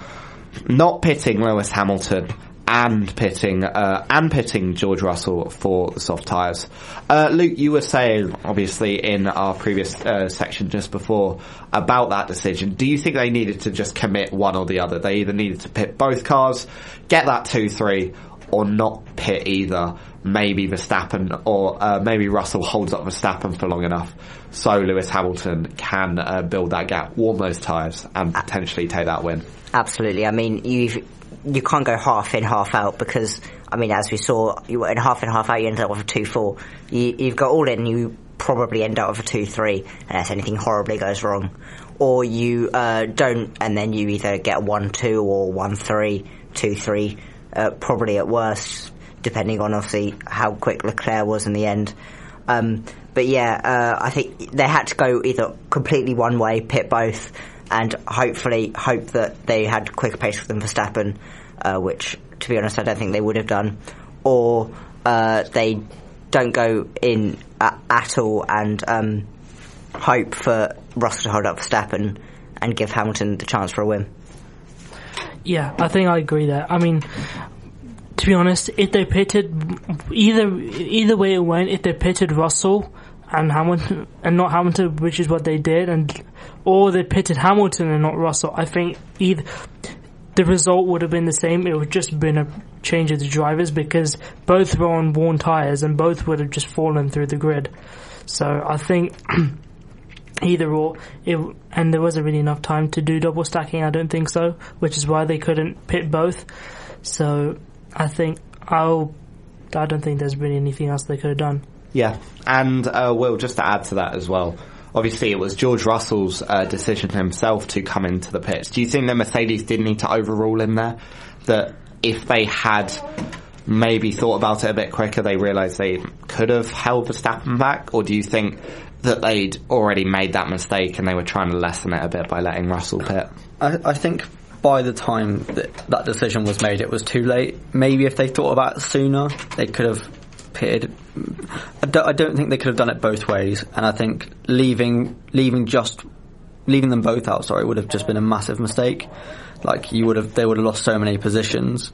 not pitting Lewis Hamilton and pitting George Russell for the soft tyres. Luke, you were saying, obviously, in our previous section just before about that decision, do you think they needed to just commit one or the other? They either needed to pit both cars, get that 2-3, or not pit either. Maybe Verstappen or maybe Russell holds up Verstappen for long enough so Lewis Hamilton can build that gap, warm those tyres, and potentially take that win. Absolutely. I mean, you can't go half in, half out, because, I mean, as we saw, you in half in, half out, you end up with a 2-4. You've got all in, you probably end up with a 2-3, unless anything horribly goes wrong. Or you don't, and then you either get a 1-2 or 1-3, 2-3, probably at worst, depending on, obviously, how quick Leclerc was in the end. But yeah, I think they had to go either completely one way, pit both, and hopefully hope that they had quicker pace than Verstappen, which, to be honest, I don't think they would have done. Or they don't go in at all and hope for Russell to hold up Verstappen and give Hamilton the chance for a win. Yeah, I think I agree there. I mean, to be honest, if they pitted either way it went, if they pitted Russell and Hamilton and not Hamilton, which is what they did, or they pitted Hamilton and not Russell, I think either the result would have been the same. It would just been a change of the drivers, because both were on worn tyres and both would have just fallen through the grid. So I think either or, and there wasn't really enough time to do double stacking, I don't think so, which is why they couldn't pit both. So I think I don't think there's really anything else they could have done. Yeah, and Will, just to add to that as well, obviously it was George Russell's decision himself to come into the pits. Do you think that Mercedes did need to overrule him there? That if they had maybe thought about it a bit quicker, they realised they could have held Verstappen back? Or do you think that they'd already made that mistake and they were trying to lessen it a bit by letting Russell pit? I think by the time that decision was made, it was too late. Maybe if they thought about it sooner, they could have pitted. I don't think they could have done it both ways, and I think leaving them both out, would have just been a massive mistake. Like, they would have lost so many positions.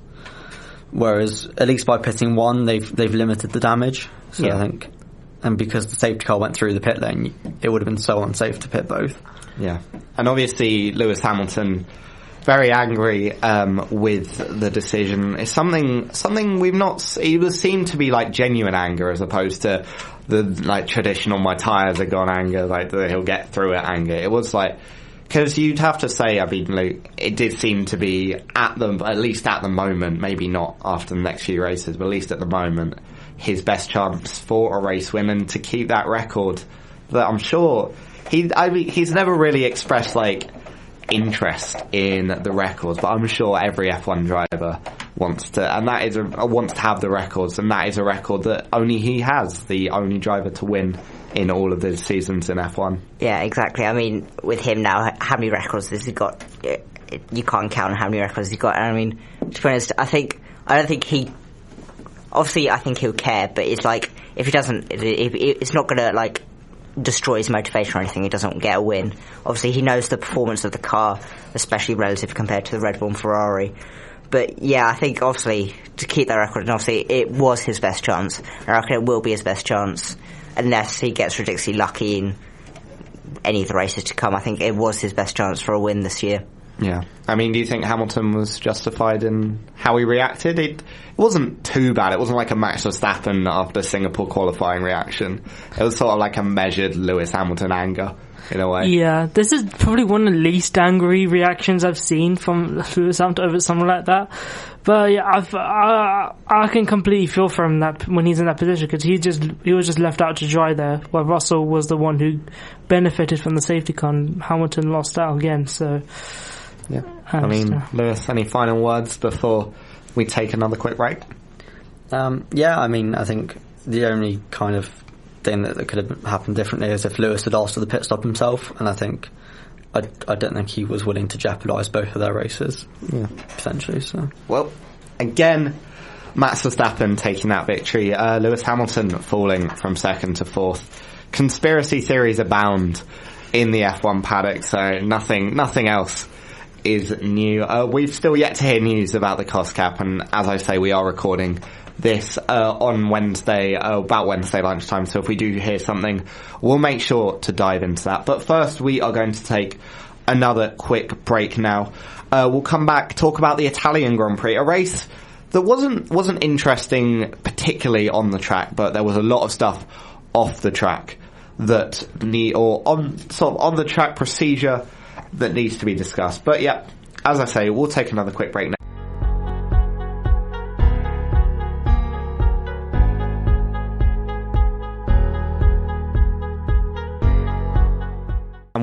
Whereas at least by pitting one, they've limited the damage. So yeah. I think, and because the safety car went through the pit lane, it would have been so unsafe to pit both. Yeah, and obviously Lewis Hamilton very angry with the decision. It's something we've not. It was seemed to be like genuine anger as opposed to the like traditional "my tyres are gone" anger, like the he'll get through it anger. It was like, because you'd have to say, I mean, Luke, it did seem to be at least at the moment, maybe not after the next few races, but at least at the moment, his best chance for a race win, and to keep that record that I'm sure he's never really expressed like interest in the records, but I'm sure every F1 driver wants to, and that is wants to have the records, and that is a record that only he has, the only driver to win in all of the seasons in F1. Yeah, exactly. I mean, with him now, how many records has he got? You can't count how many records he's got. And I mean, to be honest, I don't think he. Obviously, I think he'll care, but it's like if he doesn't, it's not gonna like destroy his motivation or anything. He doesn't get a win. Obviously, he knows the performance of the car, especially relative compared to the Red Bull and Ferrari. But yeah, I think obviously to keep that record, and obviously it was his best chance. I reckon it will be his best chance unless he gets ridiculously lucky in any of the races to come. I think it was his best chance for a win this year. Yeah. I mean, do you think Hamilton was justified in how he reacted? It wasn't too bad. It wasn't like a Max Verstappen after Singapore qualifying reaction. It was sort of like a measured Lewis Hamilton anger, in a way. Yeah, this is probably one of the least angry reactions I've seen from Lewis Hamilton over someone like that. But yeah, I can completely feel for him that when he's in that position, because he was just left out to dry there, while Russell was the one who benefited from the safety car, and Hamilton lost out again. So yeah, I mean, Lewis, any final words before we take another quick break? Yeah, I mean, I think the only kind of thing that could have happened differently is if Lewis had asked for the pit stop himself, and I think I don't think he was willing to jeopardise both of their races, potentially. So, well, again, Max Verstappen taking that victory, Lewis Hamilton falling from second to fourth. Conspiracy theories abound in the F1 paddock, so nothing else is new. We've still yet to hear news about the cost cap, and as I say, we are recording this on Wednesday, about Wednesday lunchtime, so if we do hear something, we'll make sure to dive into that. But first, we are going to take another quick break now. We'll come back, talk about the Italian Grand Prix, a race that wasn't interesting particularly on the track, but there was a lot of stuff off the track that on the track procedure that needs to be discussed. But yeah, as I say, we'll take another quick break now.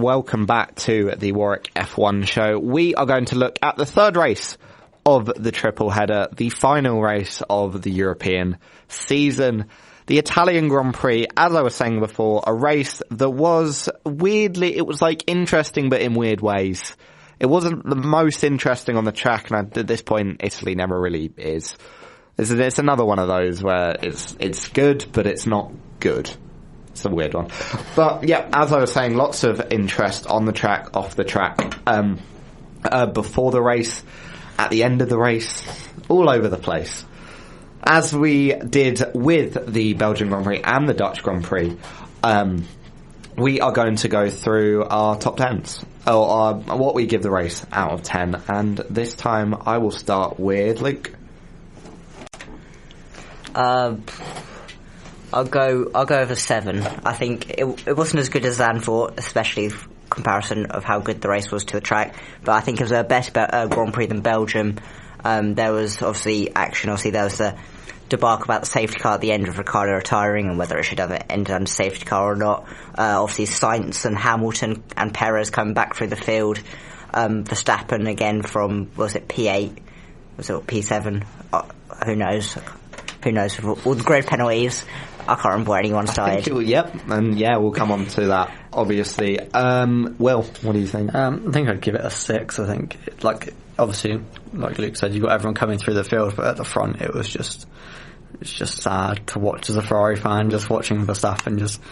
welcome back to the Warwick F1 show. We are going to look at the third race of the triple header, the final race of the European season, the Italian Grand Prix. As I was saying before, a race that was weirdly, it was like interesting but in weird ways. It wasn't the most interesting on the track, and at this point Italy never really is. It's another one of those where it's good but it's not good. It's a weird one. But yeah, as I was saying, lots of interest on the track, off the track, before the race, at the end of the race, all over the place. As we did with the Belgian Grand Prix and the Dutch Grand Prix, we are going to go through our top 10s, or what we give the race out of 10. And this time I will start with Luke. I'll go over 7. I think it wasn't as good as Zan thought, especially comparison of how good the race was to the track. But I think it was a better Grand Prix than Belgium. There was obviously action. Obviously, there was the debacle about the safety car at the end of Ricciardo retiring and whether it should have ended under safety car or not. Obviously, Sainz and Hamilton and Perez coming back through the field. Verstappen again from, was it P8? Was it P7? Who knows? Who knows? With all the grid penalties, I can't remember where anyone died. Yep, and yeah, we'll come on to that, obviously. Will, what do you think? I think I'd give it a 6. I think, obviously, like Luke said, you got everyone coming through the field, but at the front, it's just sad to watch as a Ferrari fan, just watching Verstappen just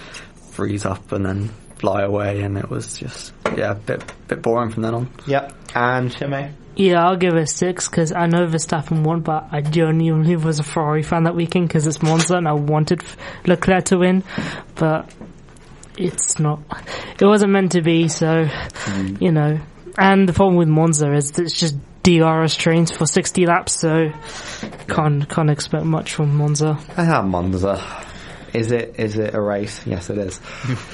freeze up and then fly away, and it was just, a bit boring from then on. Yep, and Chinmay? Yeah, I'll give it a 6 because I know Verstappen won, but I genuinely was a Ferrari fan that weekend because it's Monza and I wanted Leclerc to win, but it's not. It wasn't meant to be, so, you know. And the problem with Monza is that it's just DRS trains for 60 laps, so can't expect much from Monza. Monza. Is it a race? Yes, it is.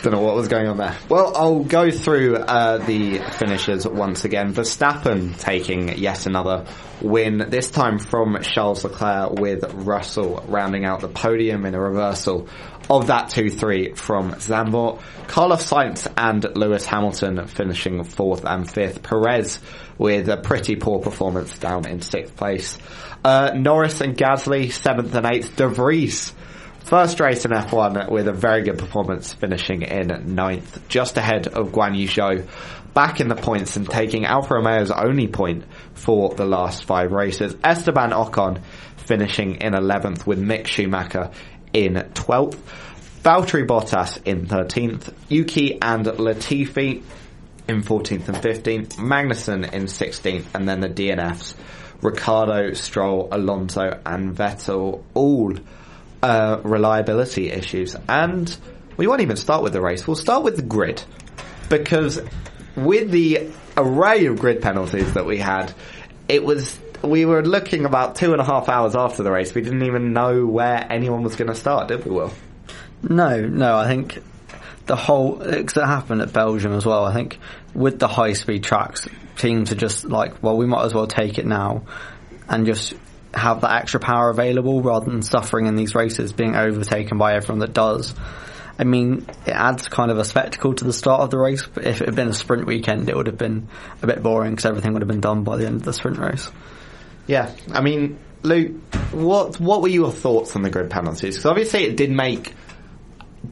Don't know what was going on there. Well, I'll go through the finishers once again. Verstappen taking yet another win, this time from Charles Leclerc, with Russell rounding out the podium in a reversal of that 2-3 from Zandvoort. Carlos Sainz and Lewis Hamilton finishing 4th and 5th. Perez with a pretty poor performance down in 6th place. Norris and Gasly 7th and 8th. De Vries, first race in F1 with a very good performance, finishing in 9th, just ahead of Guan Yu Zhou, back in the points and taking Alfa Romeo's only point for the last 5 races. Esteban Ocon finishing in 11th with Mick Schumacher in 12th. Valtteri Bottas in 13th. Yuki and Latifi in 14th and 15th. Magnussen in 16th. And then the DNFs, Ricciardo, Stroll, Alonso and Vettel, all reliability issues. And we won't even start with the race, we'll start with the grid, because with the array of grid penalties that we had, we were looking about 2.5 hours after the race, we didn't even know where anyone was going to start, did we, Will? No, I think the whole, because it happened at Belgium as well, I think with the high speed tracks, teams are just like, well, we might as well take it now and just have that extra power available rather than suffering in these races, being overtaken by everyone that does. I mean, it adds kind of a spectacle to the start of the race, but if it had been a sprint weekend, it would have been a bit boring because everything would have been done by the end of the sprint race. Yeah, I mean, Luke, what were your thoughts on the grid penalties? Because obviously it did make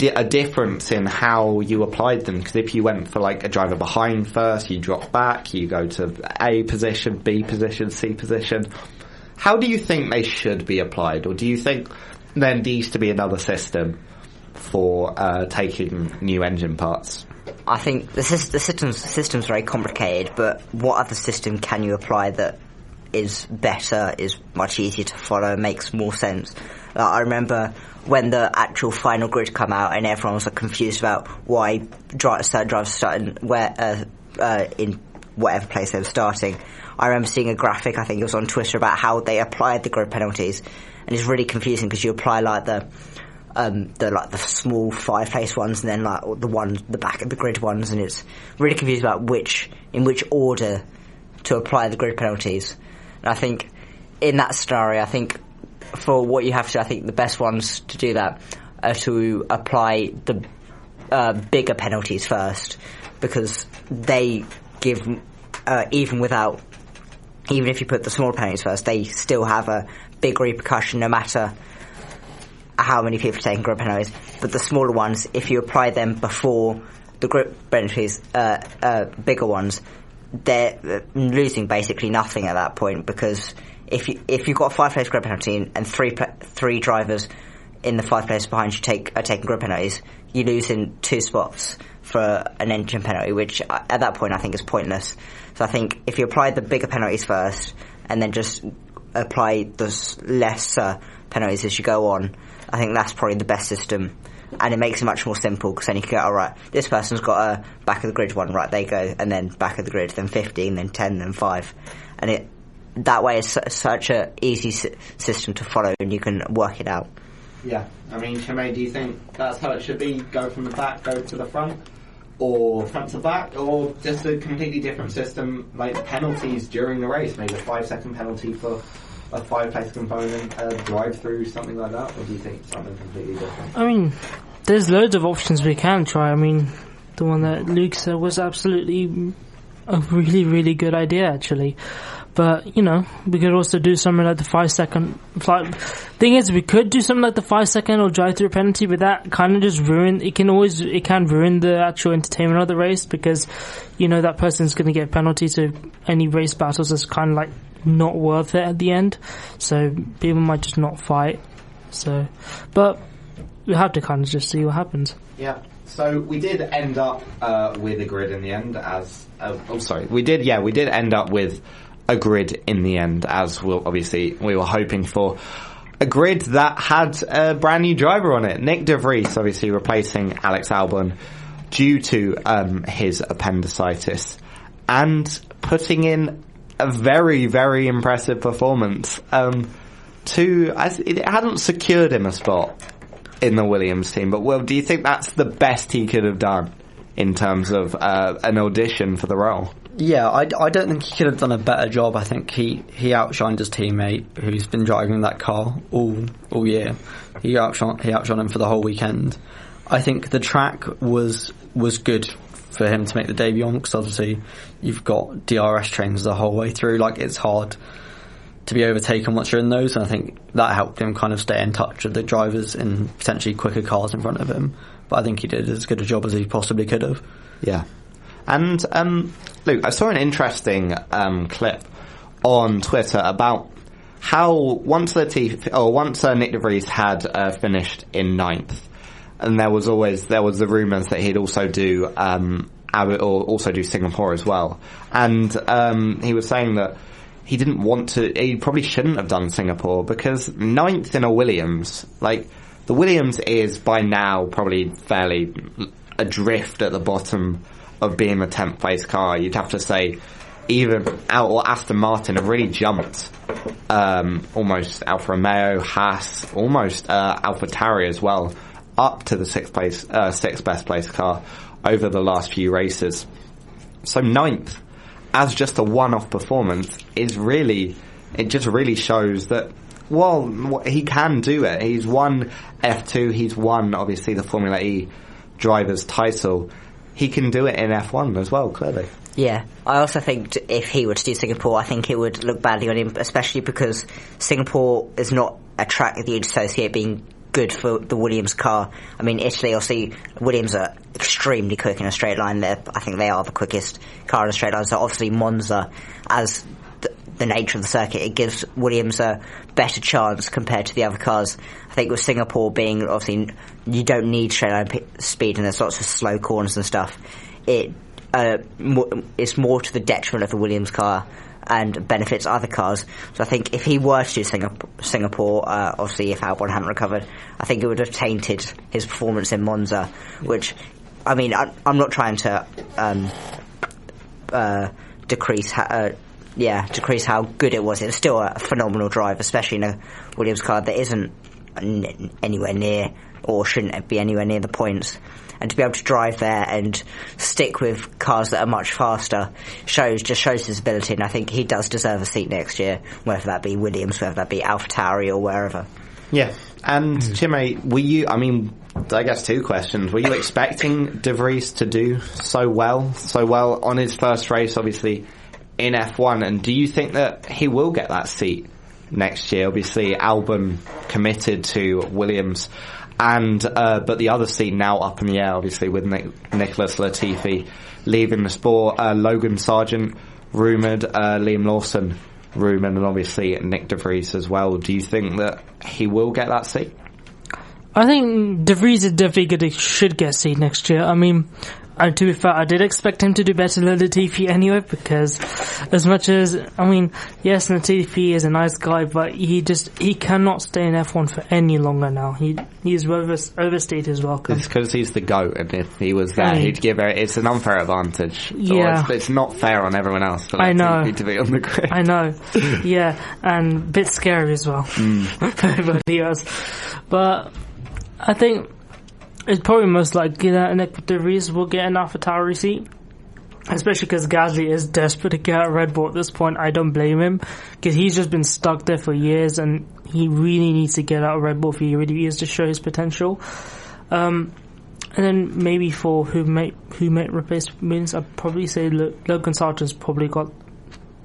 a difference in how you applied them, because if you went for like a driver behind first, you drop back, you go to A position, B position, C position. How do you think they should be applied, or do you think there needs to be another system for taking new engine parts? I think the system's very complicated, but what other system can you apply that is better, is much easier to follow, makes more sense? I remember when the actual final grid come out and everyone was confused about why certain drivers starting in whatever place they were starting. I remember seeing a graphic, I think it was on Twitter, about how they applied the grid penalties, and it's really confusing because you apply like the small 5-place ones and then like the back of the grid ones, and it's really confusing about in which order to apply the grid penalties. And I think in that scenario, I think for what you have to, I think the best ones to do that are to apply the bigger penalties first, because they give, even if you put the small penalties first, they still have a big repercussion no matter how many people are taking grid penalties. But the smaller ones, if you apply them before the grid penalties, bigger ones, they're losing basically nothing at that point, because if you've got a 5-place grid penalty and three drivers in the 5 places behind you are taking grid penalties, you lose in 2 spots for an engine penalty, which at that point I think is pointless. So I think if you apply the bigger penalties first and then just apply the lesser penalties as you go on, I think that's probably the best system. And it makes it much more simple, because then you can go, alright, this person's got a back of the grid one, right, they go, and then back of the grid, then 15, then 10, then 5. And that way it's such a easy system to follow, and you can work it out. Yeah, I mean, Chinmay, do you think that's how it should be? Go from the back, go to the front? Or front to back? Or just a completely different system, like penalties during the race? Maybe a 5-second penalty for a 5-place component, a drive-through, something like that? Or do you think something completely different? I mean, there's loads of options we can try. I mean, the one that Luke said was absolutely a really, really good idea, actually. But, you know, we could also do something like the 5-second... Thing is, we could do something like the 5-second or drive-through penalty, but that kind of just it can ruin the actual entertainment of the race, because, you know, that person's going to get penalties, so any race battles is kind of like not worth it at the end. So people might just not fight. So, but we have to kind of just see what happens. Yeah. So we did end up with a grid in the end, we did end up with a grid in the end, as we were hoping for. A grid that had a brand new driver on it. Nick De Vries, obviously replacing Alex Albon due to his appendicitis, and putting in a very, very impressive performance. It hadn't secured him a spot in the Williams team, but Will, do you think that's the best he could have done in terms of an audition for the role? Yeah, I don't think he could have done a better job. I think he outshined his teammate, who's been driving that car all year. He outshone him for the whole weekend. I think the track was good for him to make the debut on, because obviously you've got DRS trains the whole way through. Like, it's hard to be overtaken once you're in those, and I think that helped him kind of stay in touch with the drivers in potentially quicker cars in front of him. But I think he did as good a job as he possibly could have. Yeah. And Luke, I saw an interesting clip on Twitter about how once Nick De Vries had finished in 9th, and there was the rumours that he'd also do Singapore as well, and he was saying that he probably shouldn't have done Singapore, because 9th in a Williams, like, the Williams is by now probably fairly adrift at the bottom of being a 10th place car. You'd have to say even Aston Martin have really jumped almost Alfa Romeo, Haas, almost AlphaTauri as well, up to the 6th best place car over the last few races. So 9th as just a one-off performance just really shows that, well, he can do it. He's won F2, he's won obviously the Formula E driver's title. He can do it in F1 as well, clearly. Yeah, I also think if he were to do Singapore, I think it would look badly on him, especially because Singapore is not a track that you'd associate being good for the Williams car. I mean, Italy, obviously, Williams are extremely quick in a straight line. I think they are the quickest car in a straight line. So obviously Monza, as the nature of the circuit, it gives Williams a better chance compared to the other cars. I think with Singapore being, obviously, you don't need straight line speed, and there's lots of slow corners and stuff. It's more to the detriment of the Williams car and benefits other cars. So I think if he were to do Singapore, obviously if Albon hadn't recovered, I think it would have tainted his performance in Monza, which, I mean, I'm not trying to decrease how good it was. It was still a phenomenal drive, especially in a Williams car that isn't anywhere near, or shouldn't be anywhere near, the points. And to be able to drive there and stick with cars that are much faster shows his ability, and I think he does deserve a seat next year, whether that be Williams, whether that be AlphaTauri or wherever. Yeah. And Chinmay, were you, I mean, I guess two questions. Were you expecting De Vries to do so well on his first race, obviously, in F1? And do you think that he will get that seat next year? Obviously, Albon committed to Williams, and but the other seat now up in the air, obviously, with Nicholas Latifi leaving the sport, Logan Sargent rumoured, Liam Lawson rumoured, and obviously Nick De Vries as well. Do you think that he will get that seat? I think De Vries is definitely should get a seat next year. I mean, to be fair, I did expect him to do better than Latifi anyway, because as much as, I mean, yes, Latifi is a nice guy, but he cannot stay in F1 for any longer now. He's overstayed his welcome. It's because he's the GOAT, and if he was there, he'd give it. It's an unfair advantage. Yeah. It's not fair on everyone else for I know. Latifi to be on the grid. I know. Yeah, and a bit scary as well for everybody else. But I think it's probably most likely that Nick De Vries will get an AlphaTauri seat, especially because Gasly is desperate to get out of Red Bull at this point. I don't blame him, because he's just been stuck there for years, and he really needs to get out of Red Bull if he really is to show his potential. And then maybe for who might replace Williams, I'd probably say Logan Sargent's probably got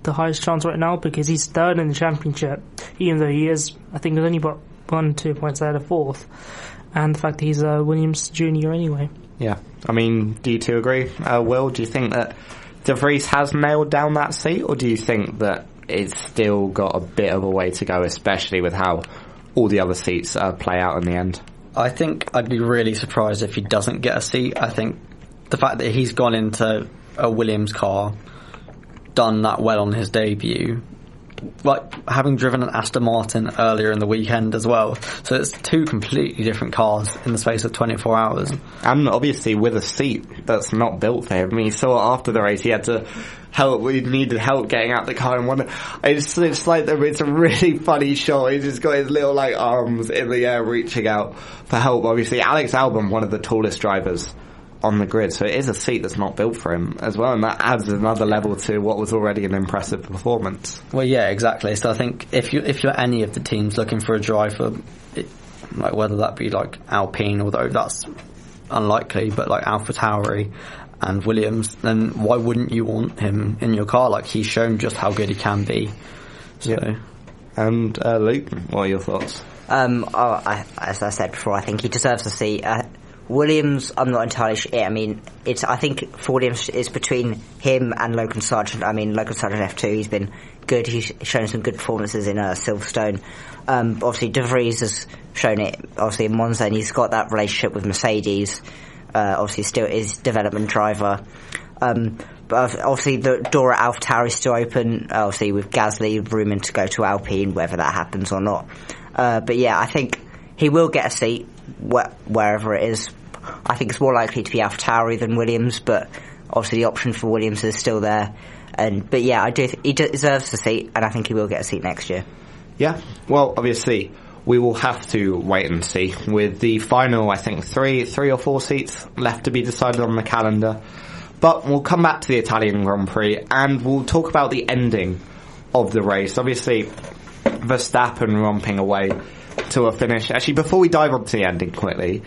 the highest chance right now, because he's third in the championship, even though he is, I think, only about 1-2 points out of fourth. And the fact that he's a Williams junior anyway. Yeah. I mean, do you two agree? Will, do you think that De Vries has nailed down that seat, or do you think that it's still got a bit of a way to go, especially with how all the other seats play out in the end? I think I'd be really surprised if he doesn't get a seat. I think the fact that he's gone into a Williams car, done that well on his debut, like having driven an Aston Martin earlier in the weekend as well. So it's two completely different cars in the space of 24 hours. And obviously with a seat that's not built for him. I mean, he saw after the race he had to he needed help getting out the car, and it's like it's a really funny shot. He's just got his little like arms in the air reaching out for help. Obviously Alex Albon, one of the tallest drivers on the grid, so it is a seat that's not built for him as well, and that adds another level to what was already an impressive performance. Well, yeah, exactly. So I think if you're any of the teams looking for a driver, like whether that be like Alpine, although that's unlikely, but like AlphaTauri and Williams, then why wouldn't you want him in your car? Like, he's shown just how good he can be. So. Yeah. And Luke, what are your thoughts? As I said before, I think he deserves a seat. Williams, I'm not entirely sure. I mean, I think for Williams, it's between him and Logan Sargent. I mean, Logan Sargent F2, he's been good. He's shown some good performances in Silverstone. Obviously, De Vries has shown it, obviously, in Monza, and he's got that relationship with Mercedes. Obviously, still is development driver. But obviously, the door at AlphaTauri is still open. Obviously, with Gasly rumoured to go to Alpine, whether that happens or not. But yeah, I think he will get a seat wherever it is. I think it's more likely to be AlphaTauri than Williams, but obviously the option for Williams is still there. But yeah, I do. He deserves a seat, and I think he will get a seat next year. Yeah. Well, obviously, we will have to wait and see. With the final, I think, three or four seats left to be decided on the calendar. But we'll come back to the Italian Grand Prix, and we'll talk about the ending of the race. Obviously, Verstappen romping away to a finish. Actually, before we dive onto the ending quickly,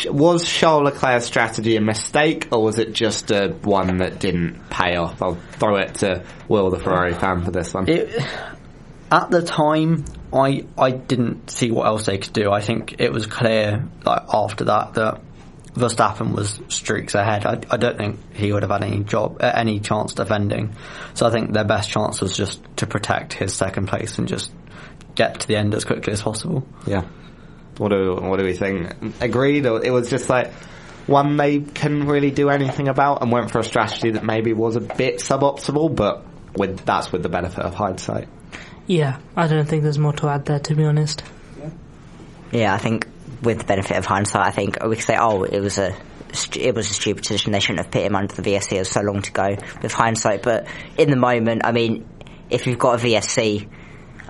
was Charles Leclerc's strategy a mistake, or was it just one that didn't pay off? I'll throw it to Will, the Ferrari fan, for this one. At the time, I didn't see what else they could do. I think it was clear, like, after that Verstappen was streaks ahead. I don't think he would have had any chance defending. So I think their best chance was just to protect his second place and just get to the end as quickly as possible. Yeah. What do we think? Agreed? Or it was just like one they couldn't really do anything about and went for a strategy that maybe was a bit suboptimal, but that's with the benefit of hindsight. Yeah, I don't think there's more to add there, to be honest. Yeah, I think with the benefit of hindsight, I think we could say, it was a stupid decision. They shouldn't have put him under the VSC. It was so long to go with hindsight. But in the moment, I mean, if you've got a VSC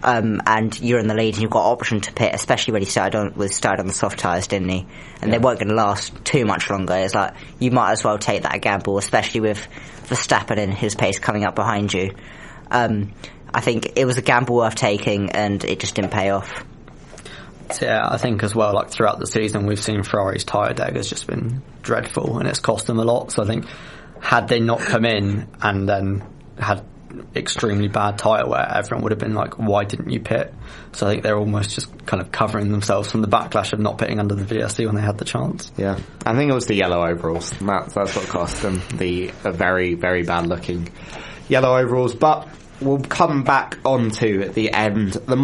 and you're in the lead and you've got option to pit, especially when he started on the soft tyres, didn't he? And they weren't going to last too much longer. It's like, you might as well take that gamble, especially with Verstappen and his pace coming up behind you. I think it was a gamble worth taking, and it just didn't pay off. So, yeah, I think as well, like throughout the season, we've seen Ferrari's tyre deck has just been dreadful, and it's cost them a lot. So I think had they not come in and then had extremely bad tyre wear, everyone would have been like, why didn't you pit? So I think they're almost just kind of covering themselves from the backlash of not pitting under the VSC when they had the chance. Yeah, I think it was the yellow overalls. That's what cost them the very, very bad looking yellow overalls. But we'll come back onto the end. The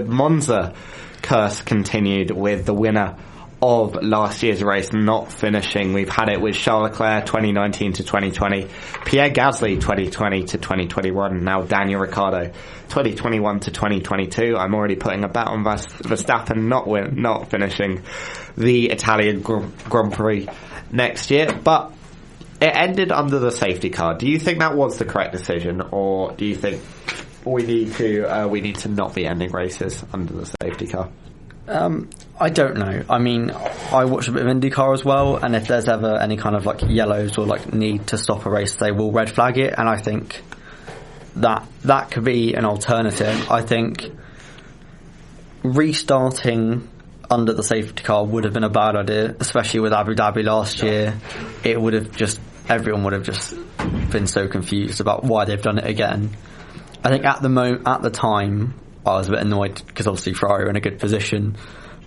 Monza curse continued with the winner of last year's race not finishing. We've had it with Charles Leclerc 2019 to 2020, Pierre Gasly 2020 to 2021, now Daniel Ricciardo 2021 to 2022. I'm already putting a bet on Verstappen not finishing the Italian Grand Prix next year, but it ended under the safety car. Do you think that was the correct decision, or do you think we need to not be ending races under the safety car? I don't know. I mean, I watch a bit of IndyCar as well, and if there's ever any kind of like yellows or like need to stop a race, they will red flag it, and I think that could be an alternative. I think restarting under the safety car would have been a bad idea, especially with Abu Dhabi last year. It would have everyone would have just been so confused about why they've done it again. I think at the time, I was a bit annoyed because obviously Ferrari were in a good position,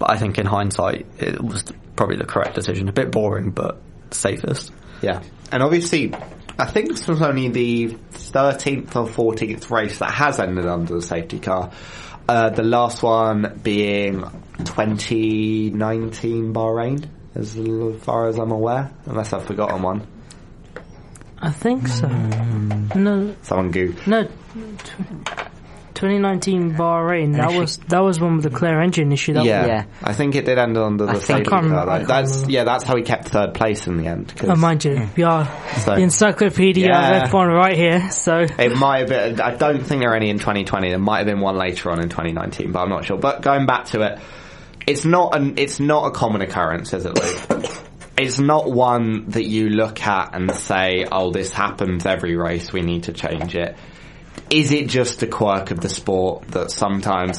but I think in hindsight it was probably the correct decision. A bit boring, but safest. Yeah, and obviously I think this was only the 13th or 14th race that has ended under the safety car. The last one being 2019 Bahrain, as far as I'm aware, unless I've forgotten one. I think so. No. Someone go. No. 2019 Bahrain. That was one with the clear engine issue. Yeah. I think it did end under the safety car. That's how he kept third place in the end. Mind you, we are the encyclopedia of F1 right here. So it might have been. I don't think there are any in 2020. There might have been one later on in 2019, but I'm not sure. But going back to it, it's not a common occurrence, is it, Luke? It's not one that you look at and say, "Oh, this happens every race. We need to change it." Is it just a quirk of the sport that sometimes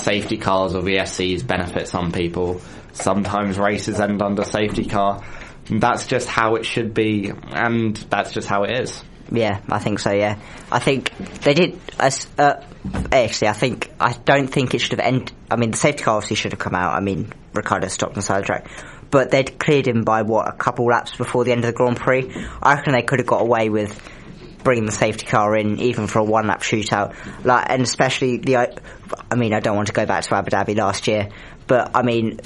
safety cars or VSCs benefit some people, sometimes races end under safety car? That's just how it should be, and that's just how it is. Yeah, I think so. Yeah, I think they did. Actually, I don't think it should have ended. I mean, the safety car obviously should have come out. I mean, Ricciardo stopped on the side of the track, but they'd cleared him by a couple laps before the end of the Grand Prix. I reckon they could have got away with bringing the safety car in even for a one-lap shootout, and especially I mean, I don't want to go back to Abu Dhabi last year, but I mean,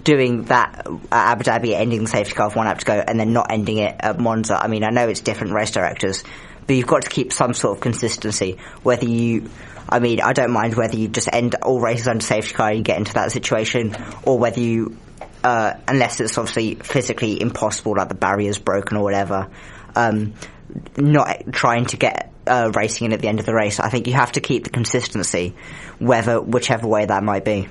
doing that at Abu Dhabi, ending the safety car with 1 lap to go, and then not ending it at Monza. I mean, I know it's different race directors, but you've got to keep some sort of consistency. I don't mind whether you just end all races under safety car and you get into that situation, or whether you, unless it's obviously physically impossible, like the barrier's broken or whatever, not trying to get racing in at the end of the race. I think you have to keep the consistency, whichever way that might be.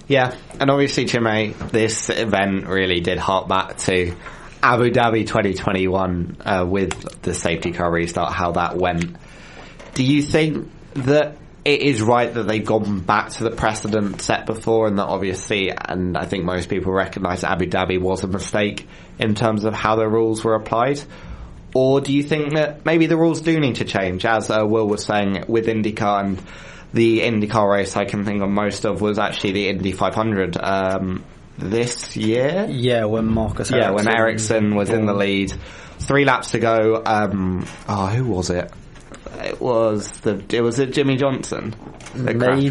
Yeah, and obviously, Chinmay, this event really did hark back to Abu Dhabi 2021 with the safety car restart, how that went. Do you think that it is right that they've gone back to the precedent set before, and that obviously, and I think most people recognise Abu Dhabi was a mistake in terms of how the rules were applied? Or do you think that maybe the rules do need to change? As Will was saying, with IndyCar, and the IndyCar race I can think of most of was actually the Indy 500 this year. Yeah, when when Ericsson was in the lead. 3 laps to go. Who was it? It was Jimmy Johnson. Maybe. I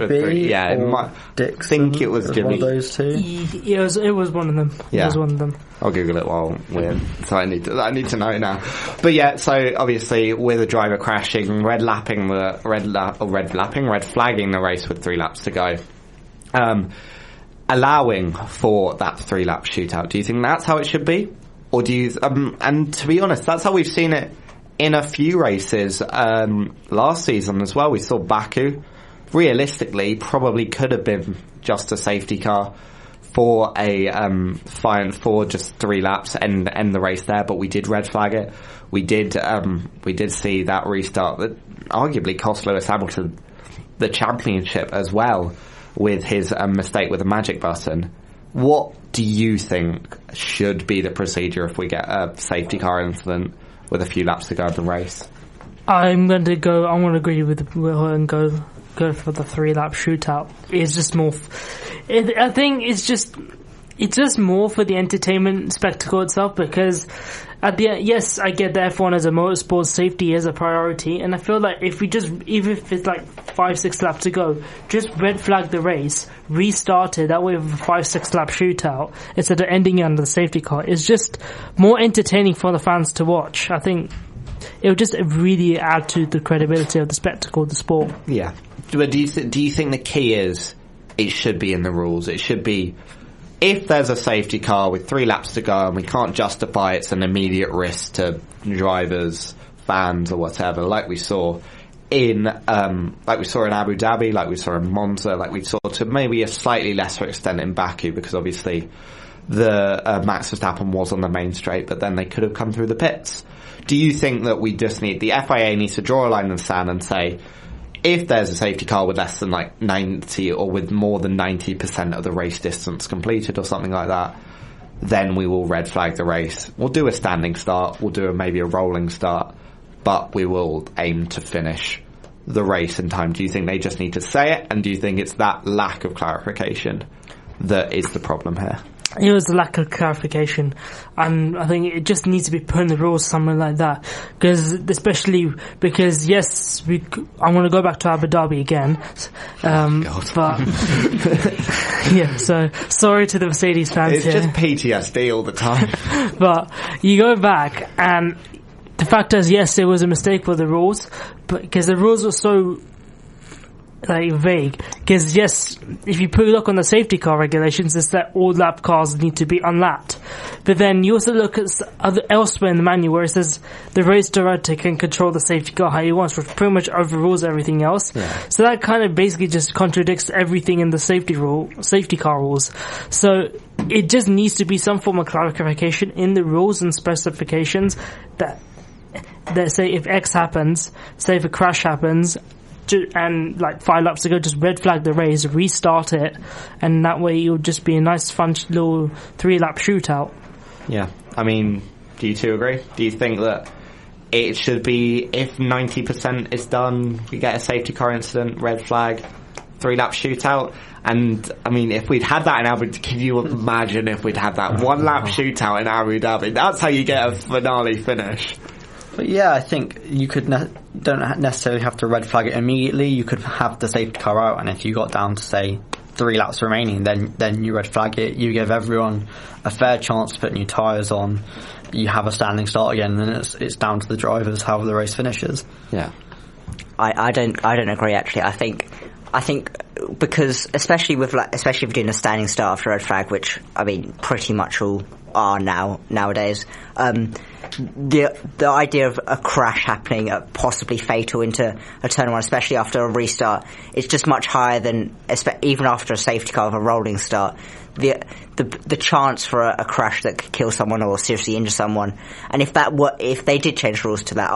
think it was Jimmy. One of those two. It was one of them. Yeah. It was one of them. I'll Google it while so I need to know it now. But yeah, so obviously with a driver crashing, red flagging the race with 3 laps to go, allowing for that 3-lap shootout. Do you think that's how it should be, or do you? And to be honest, that's how we've seen it in a few races last season as well. We saw Baku. Realistically, probably could have been just a safety car for a fine for just 3 laps and end the race there, but we did red flag it. We did see that restart that arguably cost Lewis Hamilton the championship as well with his mistake with the magic button. What do you think should be the procedure if we get a safety car incident with a few laps to go of the race? I'm going to agree with Will and go for the 3-lap shootout. It's just more. I think it's just more for the entertainment spectacle itself, because at the end, yes, I get that F1 as a motorsport, safety is a priority, and I feel like if even if it's like 5-6 laps to go, just red flag the race, restart it, that way with a 5-6 lap shootout, instead of ending it under the safety car, it's just more entertaining for the fans to watch. I think it would just really add to the credibility of the spectacle of the sport. Yeah. But do you think the key is it should be in the rules? It should be, if there's a safety car with 3 laps to go and we can't justify it's an immediate risk to drivers, fans or whatever, like we saw in Abu Dhabi, like we saw in Monza, like we saw to maybe a slightly lesser extent in Baku, because obviously the Max Verstappen was on the main straight, but then they could have come through the pits. Do you think that we just the FIA needs to draw a line in the sand and say, if there's a safety car with less than like 90 or with more than 90% of the race distance completed or something like that, then we will red flag the race. We'll do a standing start, we'll do maybe a rolling start, but we will aim to finish the race in time. Do you think they just need to say it, and do you think it's that lack of clarification that is the problem here? It was the lack of clarification, and I think it just needs to be put in the rules, something like that. Especially because yes, I want to go back to Abu Dhabi again, but yeah. So sorry to the Mercedes fans. It's just PTSD all the time. But you go back, and the fact is, yes, it was a mistake with the rules, but because the rules were so vague, because yes, if you look on the safety car regulations, it's that all lap cars need to be unlapped, but then you also look at elsewhere in the manual where it says the race director can control the safety car how he wants, which pretty much overrules everything else. So that kind of basically just contradicts everything in the safety car rules. So it just needs to be some form of clarification in the rules and specifications that say if X happens, say if a crash happens, and like 5 laps to go, just red flag the race, restart it, and that way it'll just be a nice fun little 3-lap shootout. Yeah, I mean, do you two agree? Do you think that it should be, if 90% is done, we get a safety car incident, red flag, 3-lap shootout? And I mean, if we'd had that in Abu Dhabi, can you imagine if we'd had that 1-lap shootout in Abu Dhabi? That's how you get a finale finish. But yeah, I think you could don't necessarily have to red flag it immediately. You could have the safety car out, and if you got down to say 3 laps remaining, then you red flag it. You give everyone a fair chance to put new tyres on. You have a standing start again, and then it's down to the drivers how the race finishes. Yeah, I don't agree actually. I think because especially if you're doing a standing start after red flag, which I mean pretty much all are nowadays. The idea of a crash happening, possibly fatal into a turn one, especially after a restart, it's just much higher than even after a safety car of a rolling start. The chance for a crash that could kill someone or seriously injure someone, and if they did change rules to that,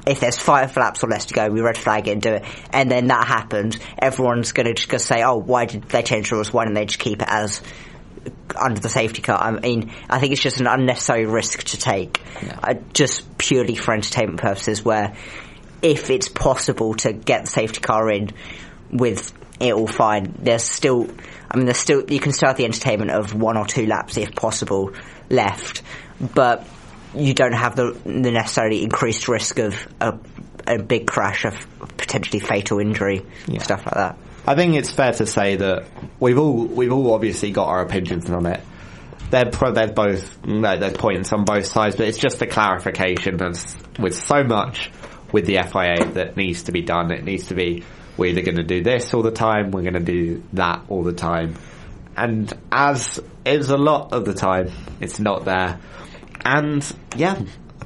if there's 5 laps or less to go, we red flag it and do it, and then that happened, everyone's going to just say, why did they change the rules? Why didn't they just keep it as under the safety car? I mean, I think it's just an unnecessary risk to take, just purely for entertainment purposes, where if it's possible to get the safety car in with it all fine, you can still have the entertainment of 1 or 2 laps if possible left, but you don't have the necessarily increased risk of a big crash, of potentially fatal injury, stuff like that. I think it's fair to say that we've all obviously got our opinions on it. There's points on both sides, but it's just a clarification. With so much with the FIA that needs to be done, it needs to be, we're either going to do this all the time, we're going to do that all the time. And as is a lot of the time, it's not there. And yeah,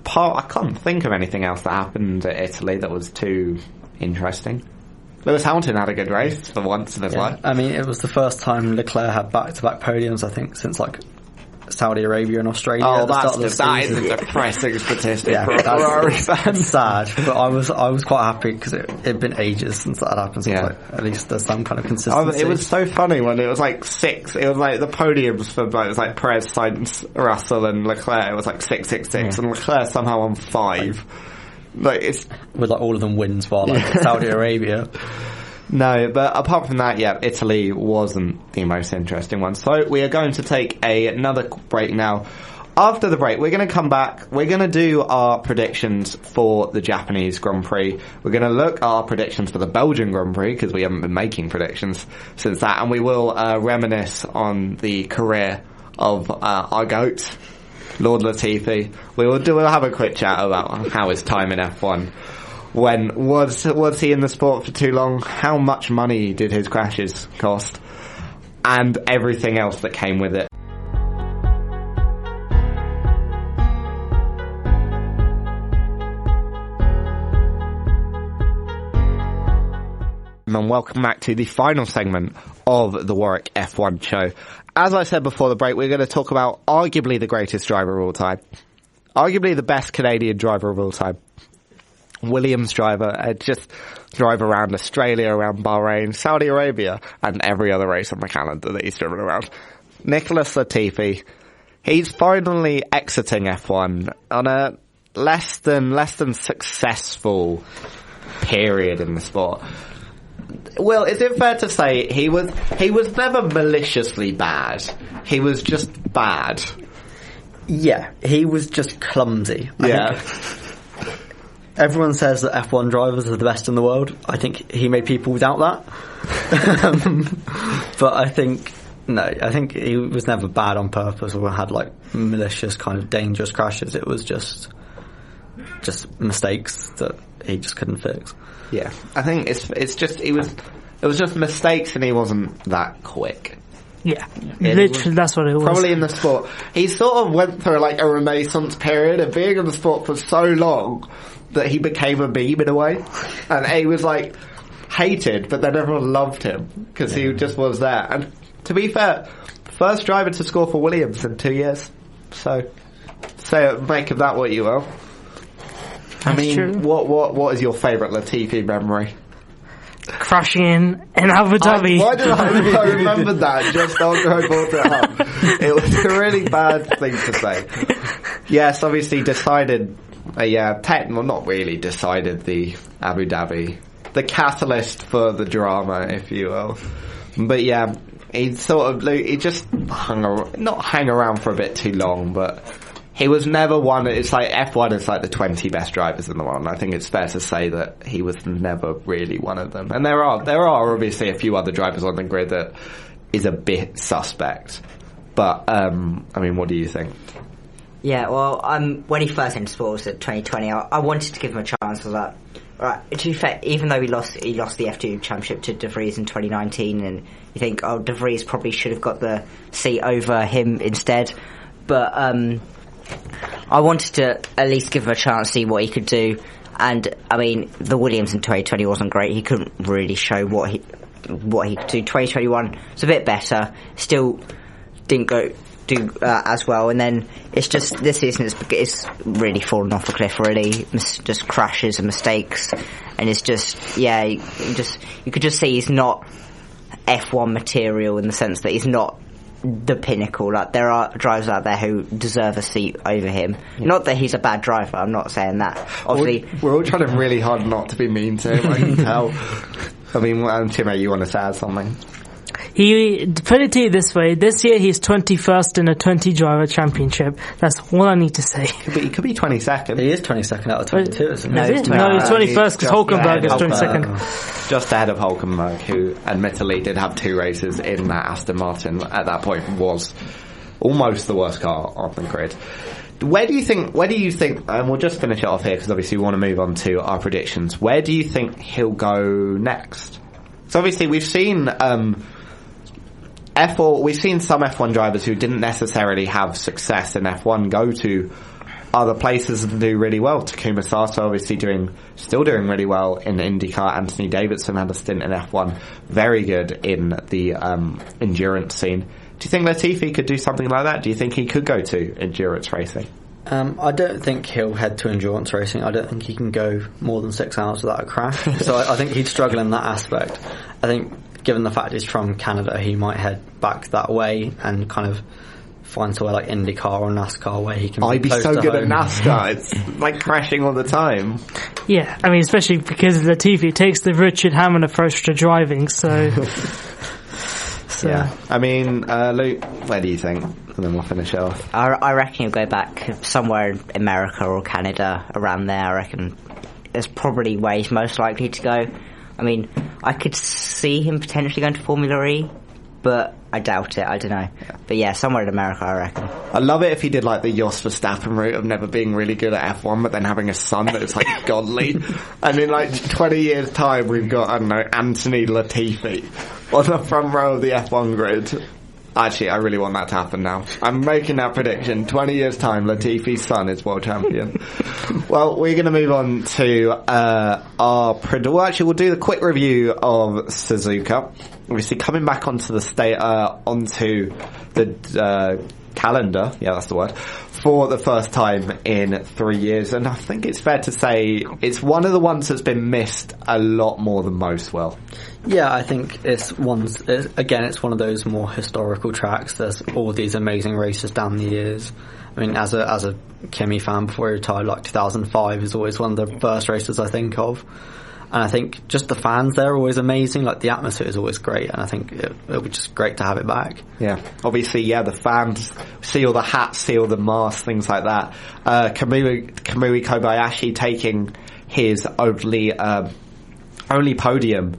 I can't think of anything else that happened at Italy that was too interesting. Lewis Hamilton had a good race for once in his life. I mean, it was the first time Leclerc had back-to-back podiums, I think, since Saudi Arabia and Australia. Oh, that is a depressing statistic for a that's Ferrari fan. sad. But I was quite happy because it'd been ages since that had happened. So at least there's some kind of consistency. It was so funny when it was like 6. It was like the podiums for it was like Perez, Sainz, Russell, and Leclerc. It was like 6, 6, 6, and Leclerc somehow on 5. Like it's with like all of them wins for like Saudi Arabia. No, but apart from that, Italy wasn't the most interesting one. So we are going to take another break now. After the break, we're going to come back. We're going to do our predictions for the Japanese Grand Prix. We're going to look at our predictions for the Belgian Grand Prix, because we haven't been making predictions since that. And we will reminisce on the career of our GOAT, Lord Latifi. We'll have a quick chat about how his time in F1 was he in the sport for too long? How much money did his crashes cost? And everything else that came with it. And welcome back to the final segment of the Warwick F1 show. As I said before the break, we're going to talk about arguably the greatest driver of all time. Arguably the best Canadian driver of all time. Williams driver, just drive around Australia, around Bahrain, Saudi Arabia, and every other race on the calendar that he's driven around. Nicholas Latifi, he's finally exiting F1 on a less than successful period in the sport. Well, is it fair to say he was never maliciously bad? He was just bad. Yeah, he was just clumsy. I think everyone says that F1 drivers are the best in the world. I think he made people doubt that. But I think he was never bad on purpose or had like malicious kind of dangerous crashes. It was just mistakes that he just couldn't fix. Yeah, I think it was just mistakes, and he wasn't that quick. Yeah, literally, that's what it was. Probably in the sport, he sort of went through like a renaissance period of being in the sport for so long that he became a meme in a way, and he was like hated, but then everyone loved him because he just was there. And to be fair, first driver to score for Williams in 2 years. So make of that what you will. I mean, true. What is your favourite Latifi memory? Crashing in Abu Dhabi. Why did I remember that just after I brought it up? It was a really bad thing to say. Yes, obviously decided, not really decided the Abu Dhabi, the catalyst for the drama, if you will. But yeah, he just not hung around for a bit too long, but he was never one. It's like F1 is like the 20 best drivers in the world, and I think it's fair to say that he was never really one of them. And there are obviously a few other drivers on the grid that is a bit suspect. But I mean, what do you think? Yeah, well, when he first entered sports at 2020, I wanted to give him a chance for that. Right, to be fair, even though he lost the F2 championship to De Vries in 2019, and you think, De Vries probably should have got the seat over him instead, but I wanted to at least give him a chance to see what he could do. And I mean, the Williams in 2020 wasn't great. He couldn't really show what he could do. 2021 was a bit better. Still didn't do as well. And then it's just this season it's really fallen off a cliff. Really, just crashes and mistakes. And it's just you could just see he's not F1 material in the sense that he's not the pinnacle. Like, there are drivers out there who deserve a seat over him. Not that he's a bad driver, I'm not saying that. Obviously, we're all trying really hard not to be mean to him, I can tell. I mean, Timmy, you want to say something? He put it to you this way: this year he's 21st in a 20-driver championship. That's all I need to say. He could be 22nd. He is 22nd out of 22, isn't he? No, he's 21st because Hulkenberg is 22nd. Just ahead of Hulkenberg, who admittedly did have 2 races in that Aston Martin. At that point, was almost the worst car on the grid. Where do you think, and we'll just finish it off here because obviously we want to move on to our predictions. Where do you think he'll go next? So obviously we've seen we've seen some F1 drivers who didn't necessarily have success in F1 go to other places and do really well. Takuma Sato obviously still doing really well in IndyCar. Anthony Davidson had a stint in F1, very good in the endurance scene. Do you think Latifi could do something like that? Do you think he could go to endurance racing? I don't think he'll head to endurance racing. I don't think he can go more than 6 hours without a crash. So I think he'd struggle in that aspect. I think given the fact he's from Canada, he might head back that way and kind of find somewhere like IndyCar or NASCAR where he can I'd be so good home. at NASCAR. It's like crashing all the time. Yeah, I mean, especially because of Latifi, it takes the Richard Hammond approach to driving, so... Yeah. I mean, Luke, where do you think? And then we'll finish it off. I reckon he'll go back somewhere in America or Canada, around there. I reckon it's probably where he's most likely to go. I mean, I could see him potentially going to Formula E, but I doubt it. I don't know. Yeah. But yeah, somewhere in America, I reckon. I love it if he did like the Jos Verstappen route of never being really good at F1, but then having a son that's like godly. And in like 20 years' time, we've got, I don't know, Anthony Latifi on the front row of the F1 grid. Actually, I really want that to happen now. I'm making that prediction. 20 years' time, Latifi's son is world champion. Well, we're going to move on to well, actually, we'll do the quick review of Suzuka. Obviously, coming back onto the onto the calendar. Yeah, that's the word. For the first time in 3 years, and I think it's fair to say it's one of the ones that's been missed a lot more than most. Well, yeah, I think it's one of those more historical tracks. There's all these amazing races down the years. I mean, as a Kimi fan before he retired, like 2005 is always one of the first races I think of. And I think just the fans there are always amazing. Like, the atmosphere is always great, and I think it would be just great to have it back. Yeah, obviously, yeah, the fans see all the hats, see all the masks, things like that. Kamui Kobayashi taking his only podium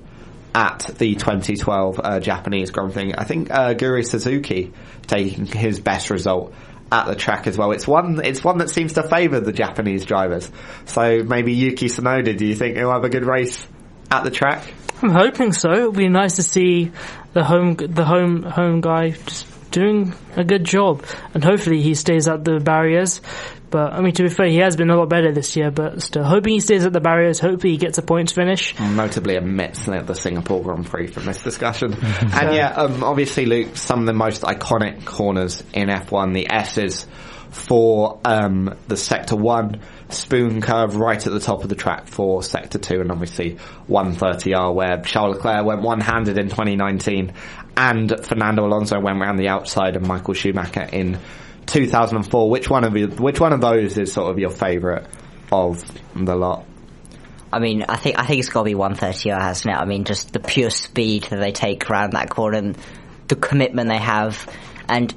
at the 2012 Japanese Grand Prix. I think Guru Suzuki taking his best result at the track as well. It's one that seems to favour the Japanese drivers. So maybe Yuki Tsunoda, do you think he'll have a good race at the track? I'm hoping so. It'll be nice to see the home guy just doing a good job, and hopefully he stays at the barriers. But I mean, to be fair, he has been a lot better this year, but still hoping he stays at the barriers, hopefully he gets a points finish. Notably omits the Singapore Grand Prix from this discussion. And yeah, obviously, Luke, some of the most iconic corners in F1, the S's for the Sector 1 spoon curve right at the top of the track for Sector 2, and obviously 130R where Charles Leclerc went one-handed in 2019 and Fernando Alonso went round the outside and Michael Schumacher in 2004. Which one of those is sort of your favourite of the lot? I mean, I think it's got to be 130R, hasn't it? I mean, just the pure speed that they take around that corner and the commitment they have, and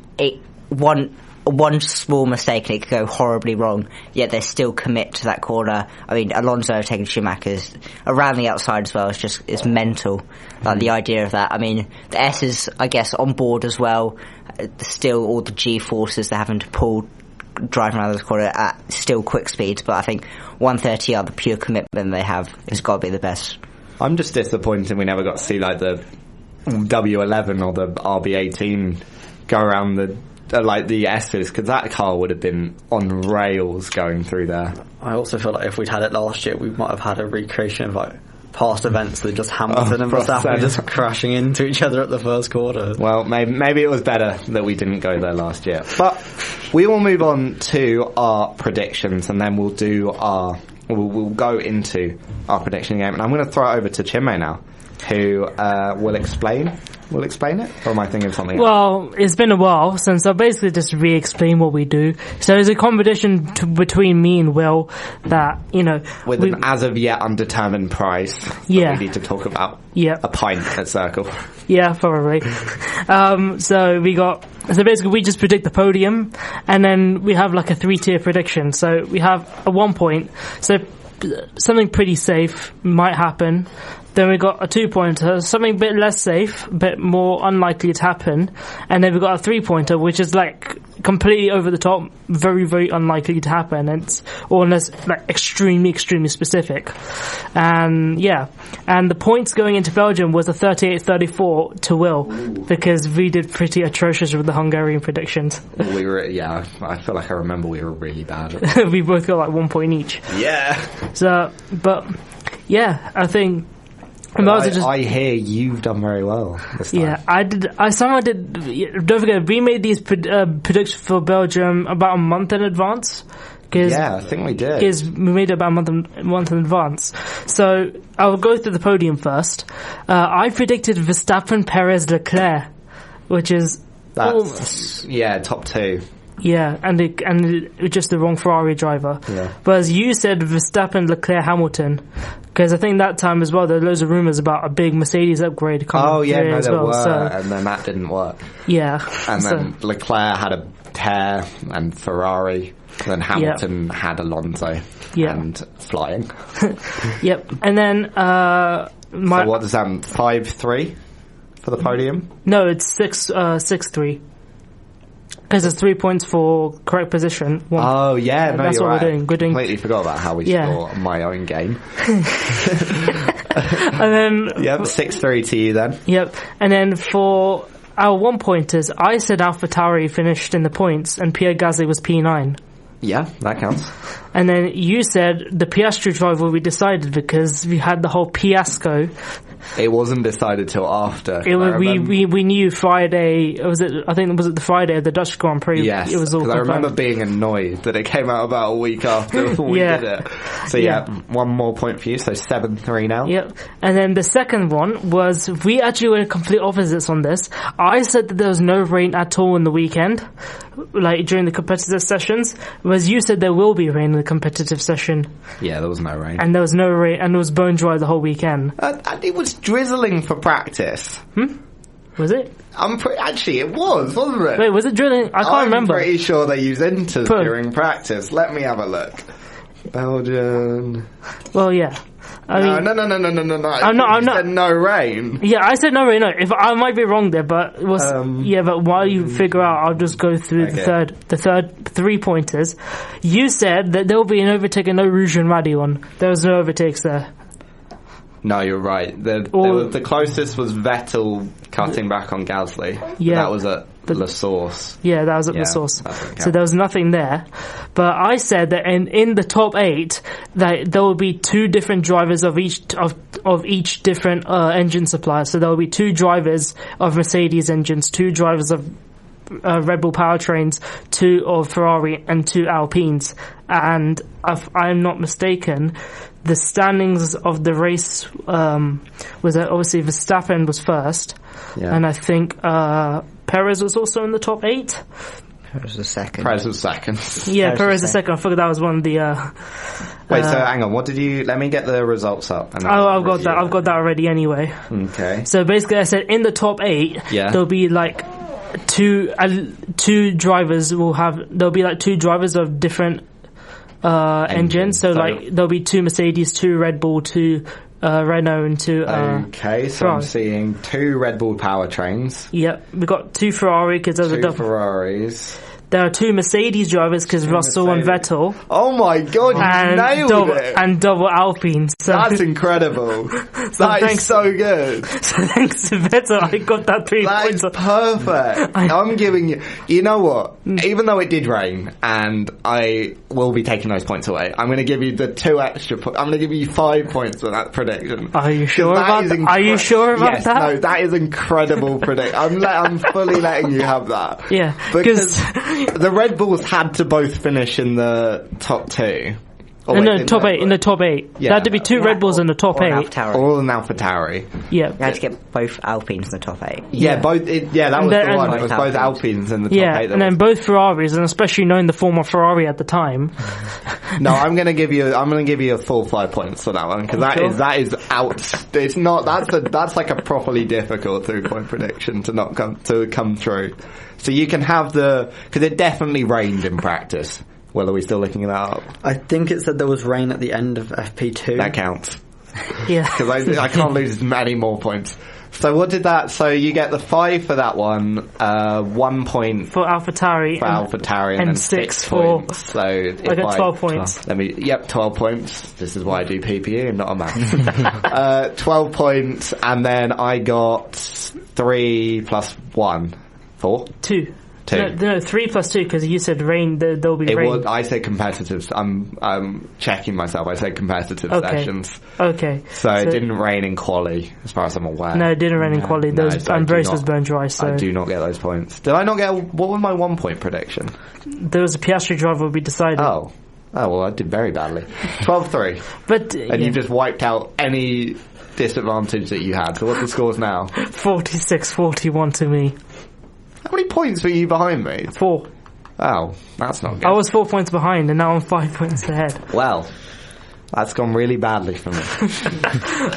one small mistake and it could go horribly wrong, yet they still commit to that corner. I mean, Alonso taking Schumacher's around the outside as well is mental. Like, the idea of that. I mean, the S is, I guess, on board as well. Still all the G-forces they're having to pull driving around this corner at still quick speeds, but I think 130R, the pure commitment they have, has got to be the best. I'm just disappointed we never got to see like the W11 or the RB18 go around the S's, because that car would have been on rails going through there. I also feel like if we'd had it last year, we might have had a recreation of like past events with just Hamilton and Verstappen just crashing into each other at the first quarter. Well, maybe it was better that we didn't go there last year. But we will move on to our predictions, and then we'll go into our prediction game. And I'm going to throw it over to Chinmay now, who will explain it, or am I thinking of something else? Well, it's been a while since I'll basically just re-explain what we do. So it's a competition between me and Will that, with an as of yet undetermined prize that we need to talk about. Yeah. A pint at Circle. Yeah, probably. So basically we just predict the podium, and then we have like a 3-tier prediction. So we have a 1 point. So something pretty safe might happen. Then we got a 2-pointer, something a bit less safe, a bit more unlikely to happen. And then we got a 3-pointer, which is like completely over the top, very, very unlikely to happen. Or unless like extremely, extremely specific. And yeah. And the points going into Belgium was a 38-34 to Will, because we did pretty atrocious with the Hungarian predictions. I feel like I remember we were really bad. We both got like 1 point each. Yeah. So, but yeah, I think I hear you've done very well this time. Yeah, I did. Someone did. Don't forget, we made these predictions for Belgium about a month in advance. Yeah, I think we did. Because we made it about a month in advance. So I'll go through the podium first. I predicted Verstappen, Perez, Leclerc, which is top 2. Yeah, and just the wrong Ferrari driver. Yeah. But as you said, Verstappen, Leclerc, Hamilton. Because I think that time as well, there were loads of rumours about a big Mercedes upgrade coming there well. were, and then that didn't work. Yeah. And then Leclerc had a tear, and Ferrari. Then Hamilton had Alonso and flying. Yep. And then so what does that 5-3 for the podium? No, it's 6-3. Because there's 3 points for correct position. No, that's you're what right. We're doing. Completely forgot about how we score on my own game. And then 6-3 to you then. Yep. And then for our 1 pointers, I said AlphaTauri finished in the points and Pierre Gasly was P9. Yeah, that counts. And then you said the Piastri driver we decided because we had the whole fiasco. It wasn't decided till after. We knew Friday. I think was it the Friday of the Dutch Grand Prix? Yes, it was all because I confirmed. remember being annoyed that it came out about a week after we did it. So one more point for you. So 7-3 now. Yep. And then the second one was we actually were complete opposites on this. I said that there was no rain at all in the weekend, like during the competitive sessions. Whereas you said there will be rain in the competitive session. Yeah, there was no rain. And there was no rain, and it was bone dry the whole weekend. And it was drizzling for practice. Was it? Actually, it was, wasn't it? Wait, was it drilling? I can't remember. I'm pretty sure they use inters during practice. Let me have a look. Belgian. Well, yeah. No. I'm not. Said no rain. Yeah, I said no rain. No, if I might be wrong there, but it was But while you figure out, I'll just go through the third 3 pointers. You said that there will be an overtake and no Rouge and Radi one. There was no overtakes there. No, you're right. The closest was Vettel cutting back on Gasly. Yeah, that was at La Source. Yeah, that was at La Source. So there was nothing there. But I said that in the top 8, that there will be 2 different drivers of each different engine supplier. So there will be 2 drivers of Mercedes engines, 2 drivers of Red Bull powertrains, 2 of Ferrari, and 2 Alpines. And if I'm not mistaken, the standings of the race was that obviously Verstappen was first, and I think Perez was also in the top 8. Perez was second. Yeah, Perez was second. I forgot that was one of the. Wait, so hang on. What did you? Let me get the results up. And I've got that. I've got that already. Anyway. Okay. So basically, I said in the top 8, there'll be like two drivers will have. There'll be like 2 drivers of different engines. So like there'll be 2 Mercedes, 2 Red Bull, 2 Renault, and 2 okay, so Ferrari. I'm seeing 2 Red Bull powertrains. Yep, we've got 2 Ferrari because there's 2 Ferraris. There are 2 Mercedes drivers because Russell and Vettel. Oh my god, you nailed it! And double Alpines. So. That's incredible. That is so good. So thanks to Vettel, I got that 3 points. That is perfect. I'm giving you... You know what? Even though it did rain, and I will be taking those points away, I'm going to give you the 2 extra points. I'm going to give you 5 points for that prediction. Are you sure about that? Are you sure about yes, that? No, that is incredible prediction. I'm fully letting you have that. Yeah. Because the Red Bulls had to both finish in the top 2. In the top 8. Yeah. There had to be 2 Red Bulls in the top 8. All in AlphaTauri. Yeah. You had to get both Alpines in the top 8. Yeah, that was the one. It was both Alpines in the top 8. Yeah, and then both Ferraris, and especially knowing the form of Ferrari at the time. No, I'm going to give you a full 5 points for that one because that is out. It's not. That's like a properly difficult 3-point prediction to come through. So you can have because it definitely rained in practice. Well, are we still looking that up? I think it said there was rain at the end of FP2. That counts. Yeah. Because I can't lose many more points. So what did that... So you get the 5 for that one, 1 point... For AlphaTauri. And then 6 points. So I got 12 points. 12 points. This is why I do PPE and not a math. 12 points, and then I got 3 plus 1. 4? 2. 2. No, 3 plus 2, because you said rain, there'll be rain. I say competitive. I'm checking myself. I said competitive sessions. Okay. So it didn't rain in quali, as far as I'm aware. No, it didn't rain in quali. And race was bone dry, so... I do not get those points. Did I not get... What was my 1 point prediction? There was a Piastri driver will be decided. Oh, well, I did very badly. 12-3. But... And you just wiped out any disadvantage that you had. So what's the scores now? 46-41 to me. How many points were you behind me? 4. Oh, that's not good. I was 4 points behind, and now I'm 5 points ahead. Well, that's gone really badly for me.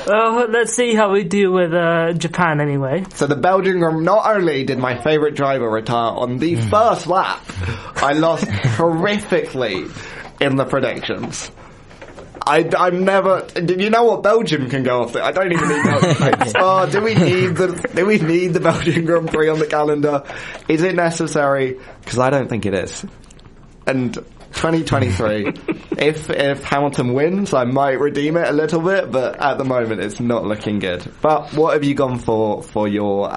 Well, let's see how we do with Japan anyway. So the Belgian, not only did my favourite driver retire on the first lap, I lost horrifically in the predictions. I'm never. Do you know what Belgium can go off there? I don't even need Belgium. Do we need the Belgian Grand Prix on the calendar? Is it necessary? Because I don't think it is. And 2023, if Hamilton wins, I might redeem it a little bit, but at the moment it's not looking good. But what have you gone for your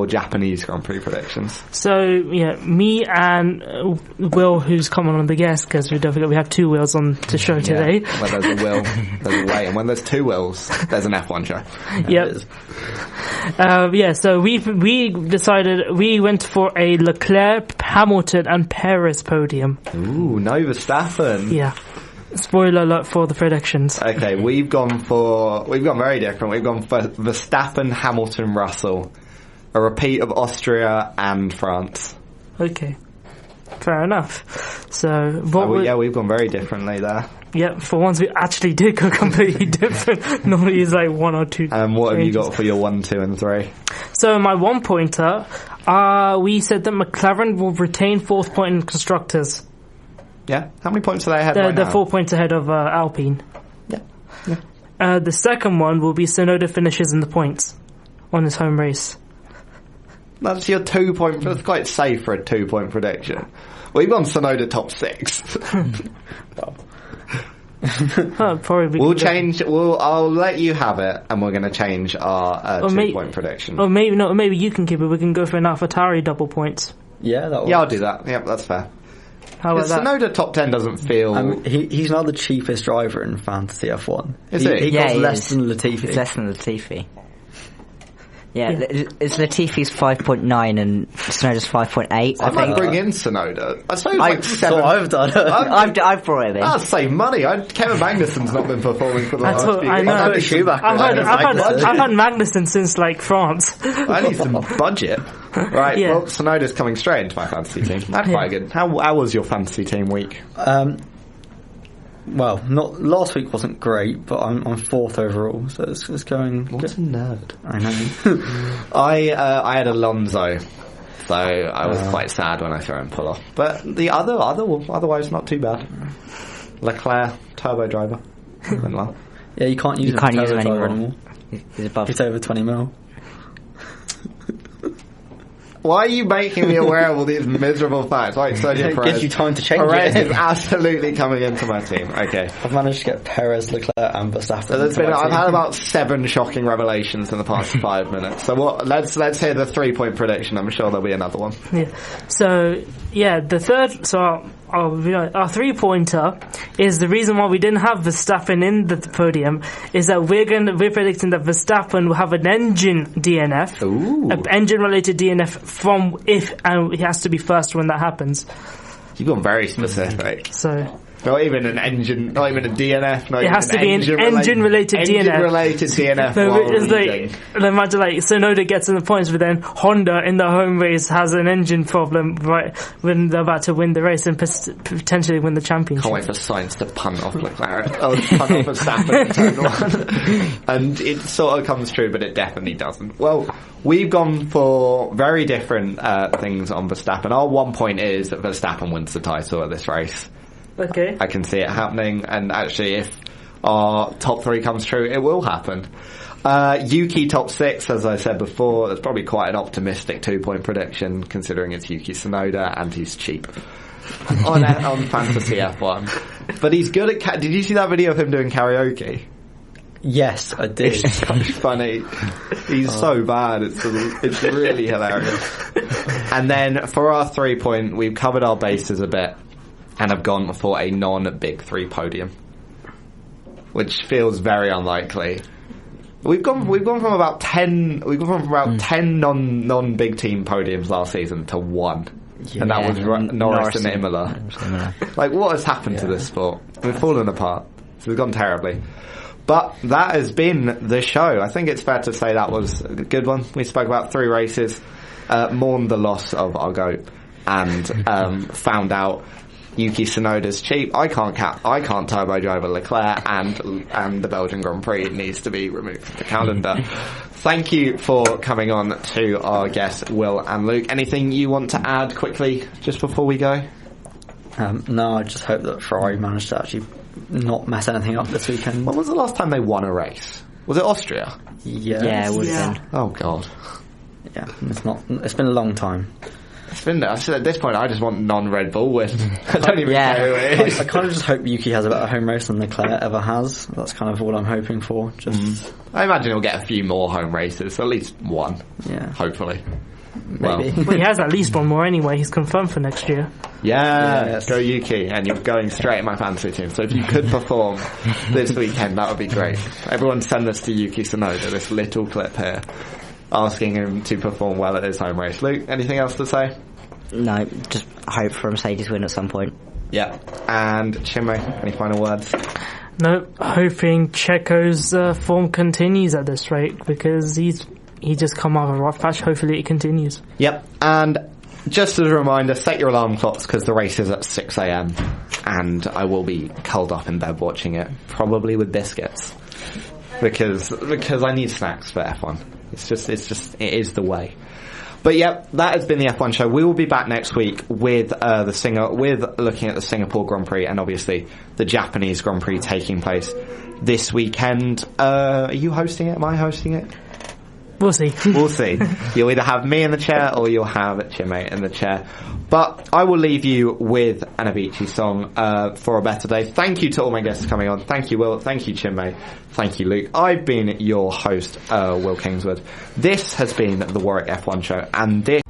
Japanese Grand Prix predictions? So, yeah, me and Will, who's coming on the guest, because we don't forget we have 2 Wills on the show today. When there's a Will, there's a way, and when there's 2 Wills, there's an F1 show. Yep. So we decided we went for a Leclerc, Hamilton, and Perez podium. Ooh, no Verstappen. Yeah. Spoiler alert for the predictions. Okay, we've gone very different. We've gone for Verstappen, Hamilton, Russell. A repeat of Austria and France. Okay. Fair enough. So, we've gone very differently there. Yeah, for once we actually did go completely different. Normally it's like 1 or 2. And what have you got for your 1, 2 and 3? So my 1 pointer, we said that McLaren will retain 4th point in Constructors. Yeah? How many points are they ahead right now? They're 4 points ahead of Alpine. Yeah. The second one will be Tsunoda finishes in the points on his home race. That's your 2 point. That's quite safe for a 2 point prediction. We've gone Tsunoda top 6. Probably. We'll change. I'll let you have it, and we're going to change our 2 point prediction. Or maybe not. Maybe you can keep it. We can go for an AlphaTauri double points. Yeah, I'll do that. Yeah, that's fair. How about that? Tsunoda top 10 doesn't feel... he's now the cheapest driver in fantasy F1. Is he? He costs less than Latifi. It's less than Latifi. Yeah, it's Latifi's 5.9 and Tsunoda's 5.8. I might bring in Tsunoda. I suppose I've done. I've brought him in. I'll save money. Kevin Magnussen's not been performing for the last few I years. know. I've had Magnussen since France. I need some budget. Right, well, Tsunoda's coming straight into my fantasy team. That's quite good. How was your fantasy team week? Well, not last week wasn't great, but I'm 4th overall, so it's going. What a nerd! I know. I had Alonso, so I was quite sad when I saw him pull off. But the otherwise not too bad. Leclerc, turbo driver, went well. Yeah, you can't use him anymore. It's over 20 mil. Why are you making me aware of all these miserable facts? Like Sergio Perez. It gives you time to change Perez it. is absolutely coming into my team. Okay. I've managed to get Perez, Leclerc and Verstappen. So I've had about 7 shocking revelations in the past 5 minutes. So let's hear the 3 point prediction. I'm sure there'll be another one. Yeah. So, the third... So our 3 pointer is the reason why we didn't have Verstappen in the podium is that we're predicting that Verstappen will have an engine DNF, an engine related DNF and he has to be first when that happens. You've gone very specific. So not even an engine, not even a DNF. It has to be an engine-related DNF. Engine-related DNF. So it's imagine Tsunoda gets in the points, but then Honda in the home race has an engine problem right when they're about to win the race and potentially win the championship. Can't wait for Sainz to punt off Leclerc. Punt off Verstappen in turn 1. And it sort of comes true, but it definitely doesn't. Well, we've gone for very different things on Verstappen. Our 1 point is that Verstappen wins the title at this race. Okay. I can see it happening, and actually if our top 3 comes true, it will happen. Yuki top 6, as I said before, that's probably quite an optimistic 2 point prediction considering it's Yuki Tsunoda and he's cheap on Fantasy F1. But he's good at did you see that video of him doing karaoke? Yes, I did. It's so funny. He's so bad. It's really hilarious. And then for our 3-point, we've covered our bases a bit and have gone for a non-Big Three podium, which feels very unlikely. We've gone from about 10 non-big team podiums last season to 1. Yeah, and that was Norris and Imola. Like, what has happened to this sport? We've fallen apart. So we've gone terribly. But that has been the show. I think it's fair to say that was a good one. We spoke about 3 races, mourned the loss of our GOAT, and found out Yuki Tsunoda's cheap. I can't turbo drive a Leclerc, and the Belgian Grand Prix needs to be removed from the calendar. Thank you for coming on to our guests, Will and Luke. Anything you want to add quickly just before we go? No, I just hope that Ferrari managed to actually not mess anything up this weekend. When was the last time they won a race? Was it Austria? Yeah, it would have been. Oh God. Yeah, it's been a long time. At this point, I just want non-Red Bull win. I don't even care who it is. I kind of just hope Yuki has a better home race than Leclerc ever has. That's kind of all I'm hoping for. I imagine he'll get a few more home races, at least one. Yeah, hopefully. Maybe. Well, he has at least one more anyway. He's confirmed for next year. Yes. Go Yuki, and you're going straight in my fantasy team. So if you could perform this weekend, that would be great. Everyone send this to Yuki Tsunoda, this little clip here, asking him to perform well at his home race. Luke, anything else to say? No, just hope for a Mercedes win at some point. Yeah. And Chinmay, any final words? No, hoping Checo's form continues at this rate, because he just come out of a rough patch. Hopefully it continues. Yep. And just as a reminder, set your alarm clocks, because the race is at 6 a.m. and I will be curled up in bed watching it, probably with biscuits, because I need snacks for F1. It is the way. But yep, that has been the F1 show. We will be back next week with looking at the Singapore Grand Prix, and obviously the Japanese Grand Prix taking place this weekend. Are you hosting it? Am I hosting it? We'll see. We'll see. You'll either have me in the chair or you'll have Chinmay in the chair. But I will leave you with an Avicii song for a better day. Thank you to all my guests coming on. Thank you, Will. Thank you, Chinmay. Thank you, Luke. I've been your host, Will Kingswood. This has been the Warwick F1 show, and this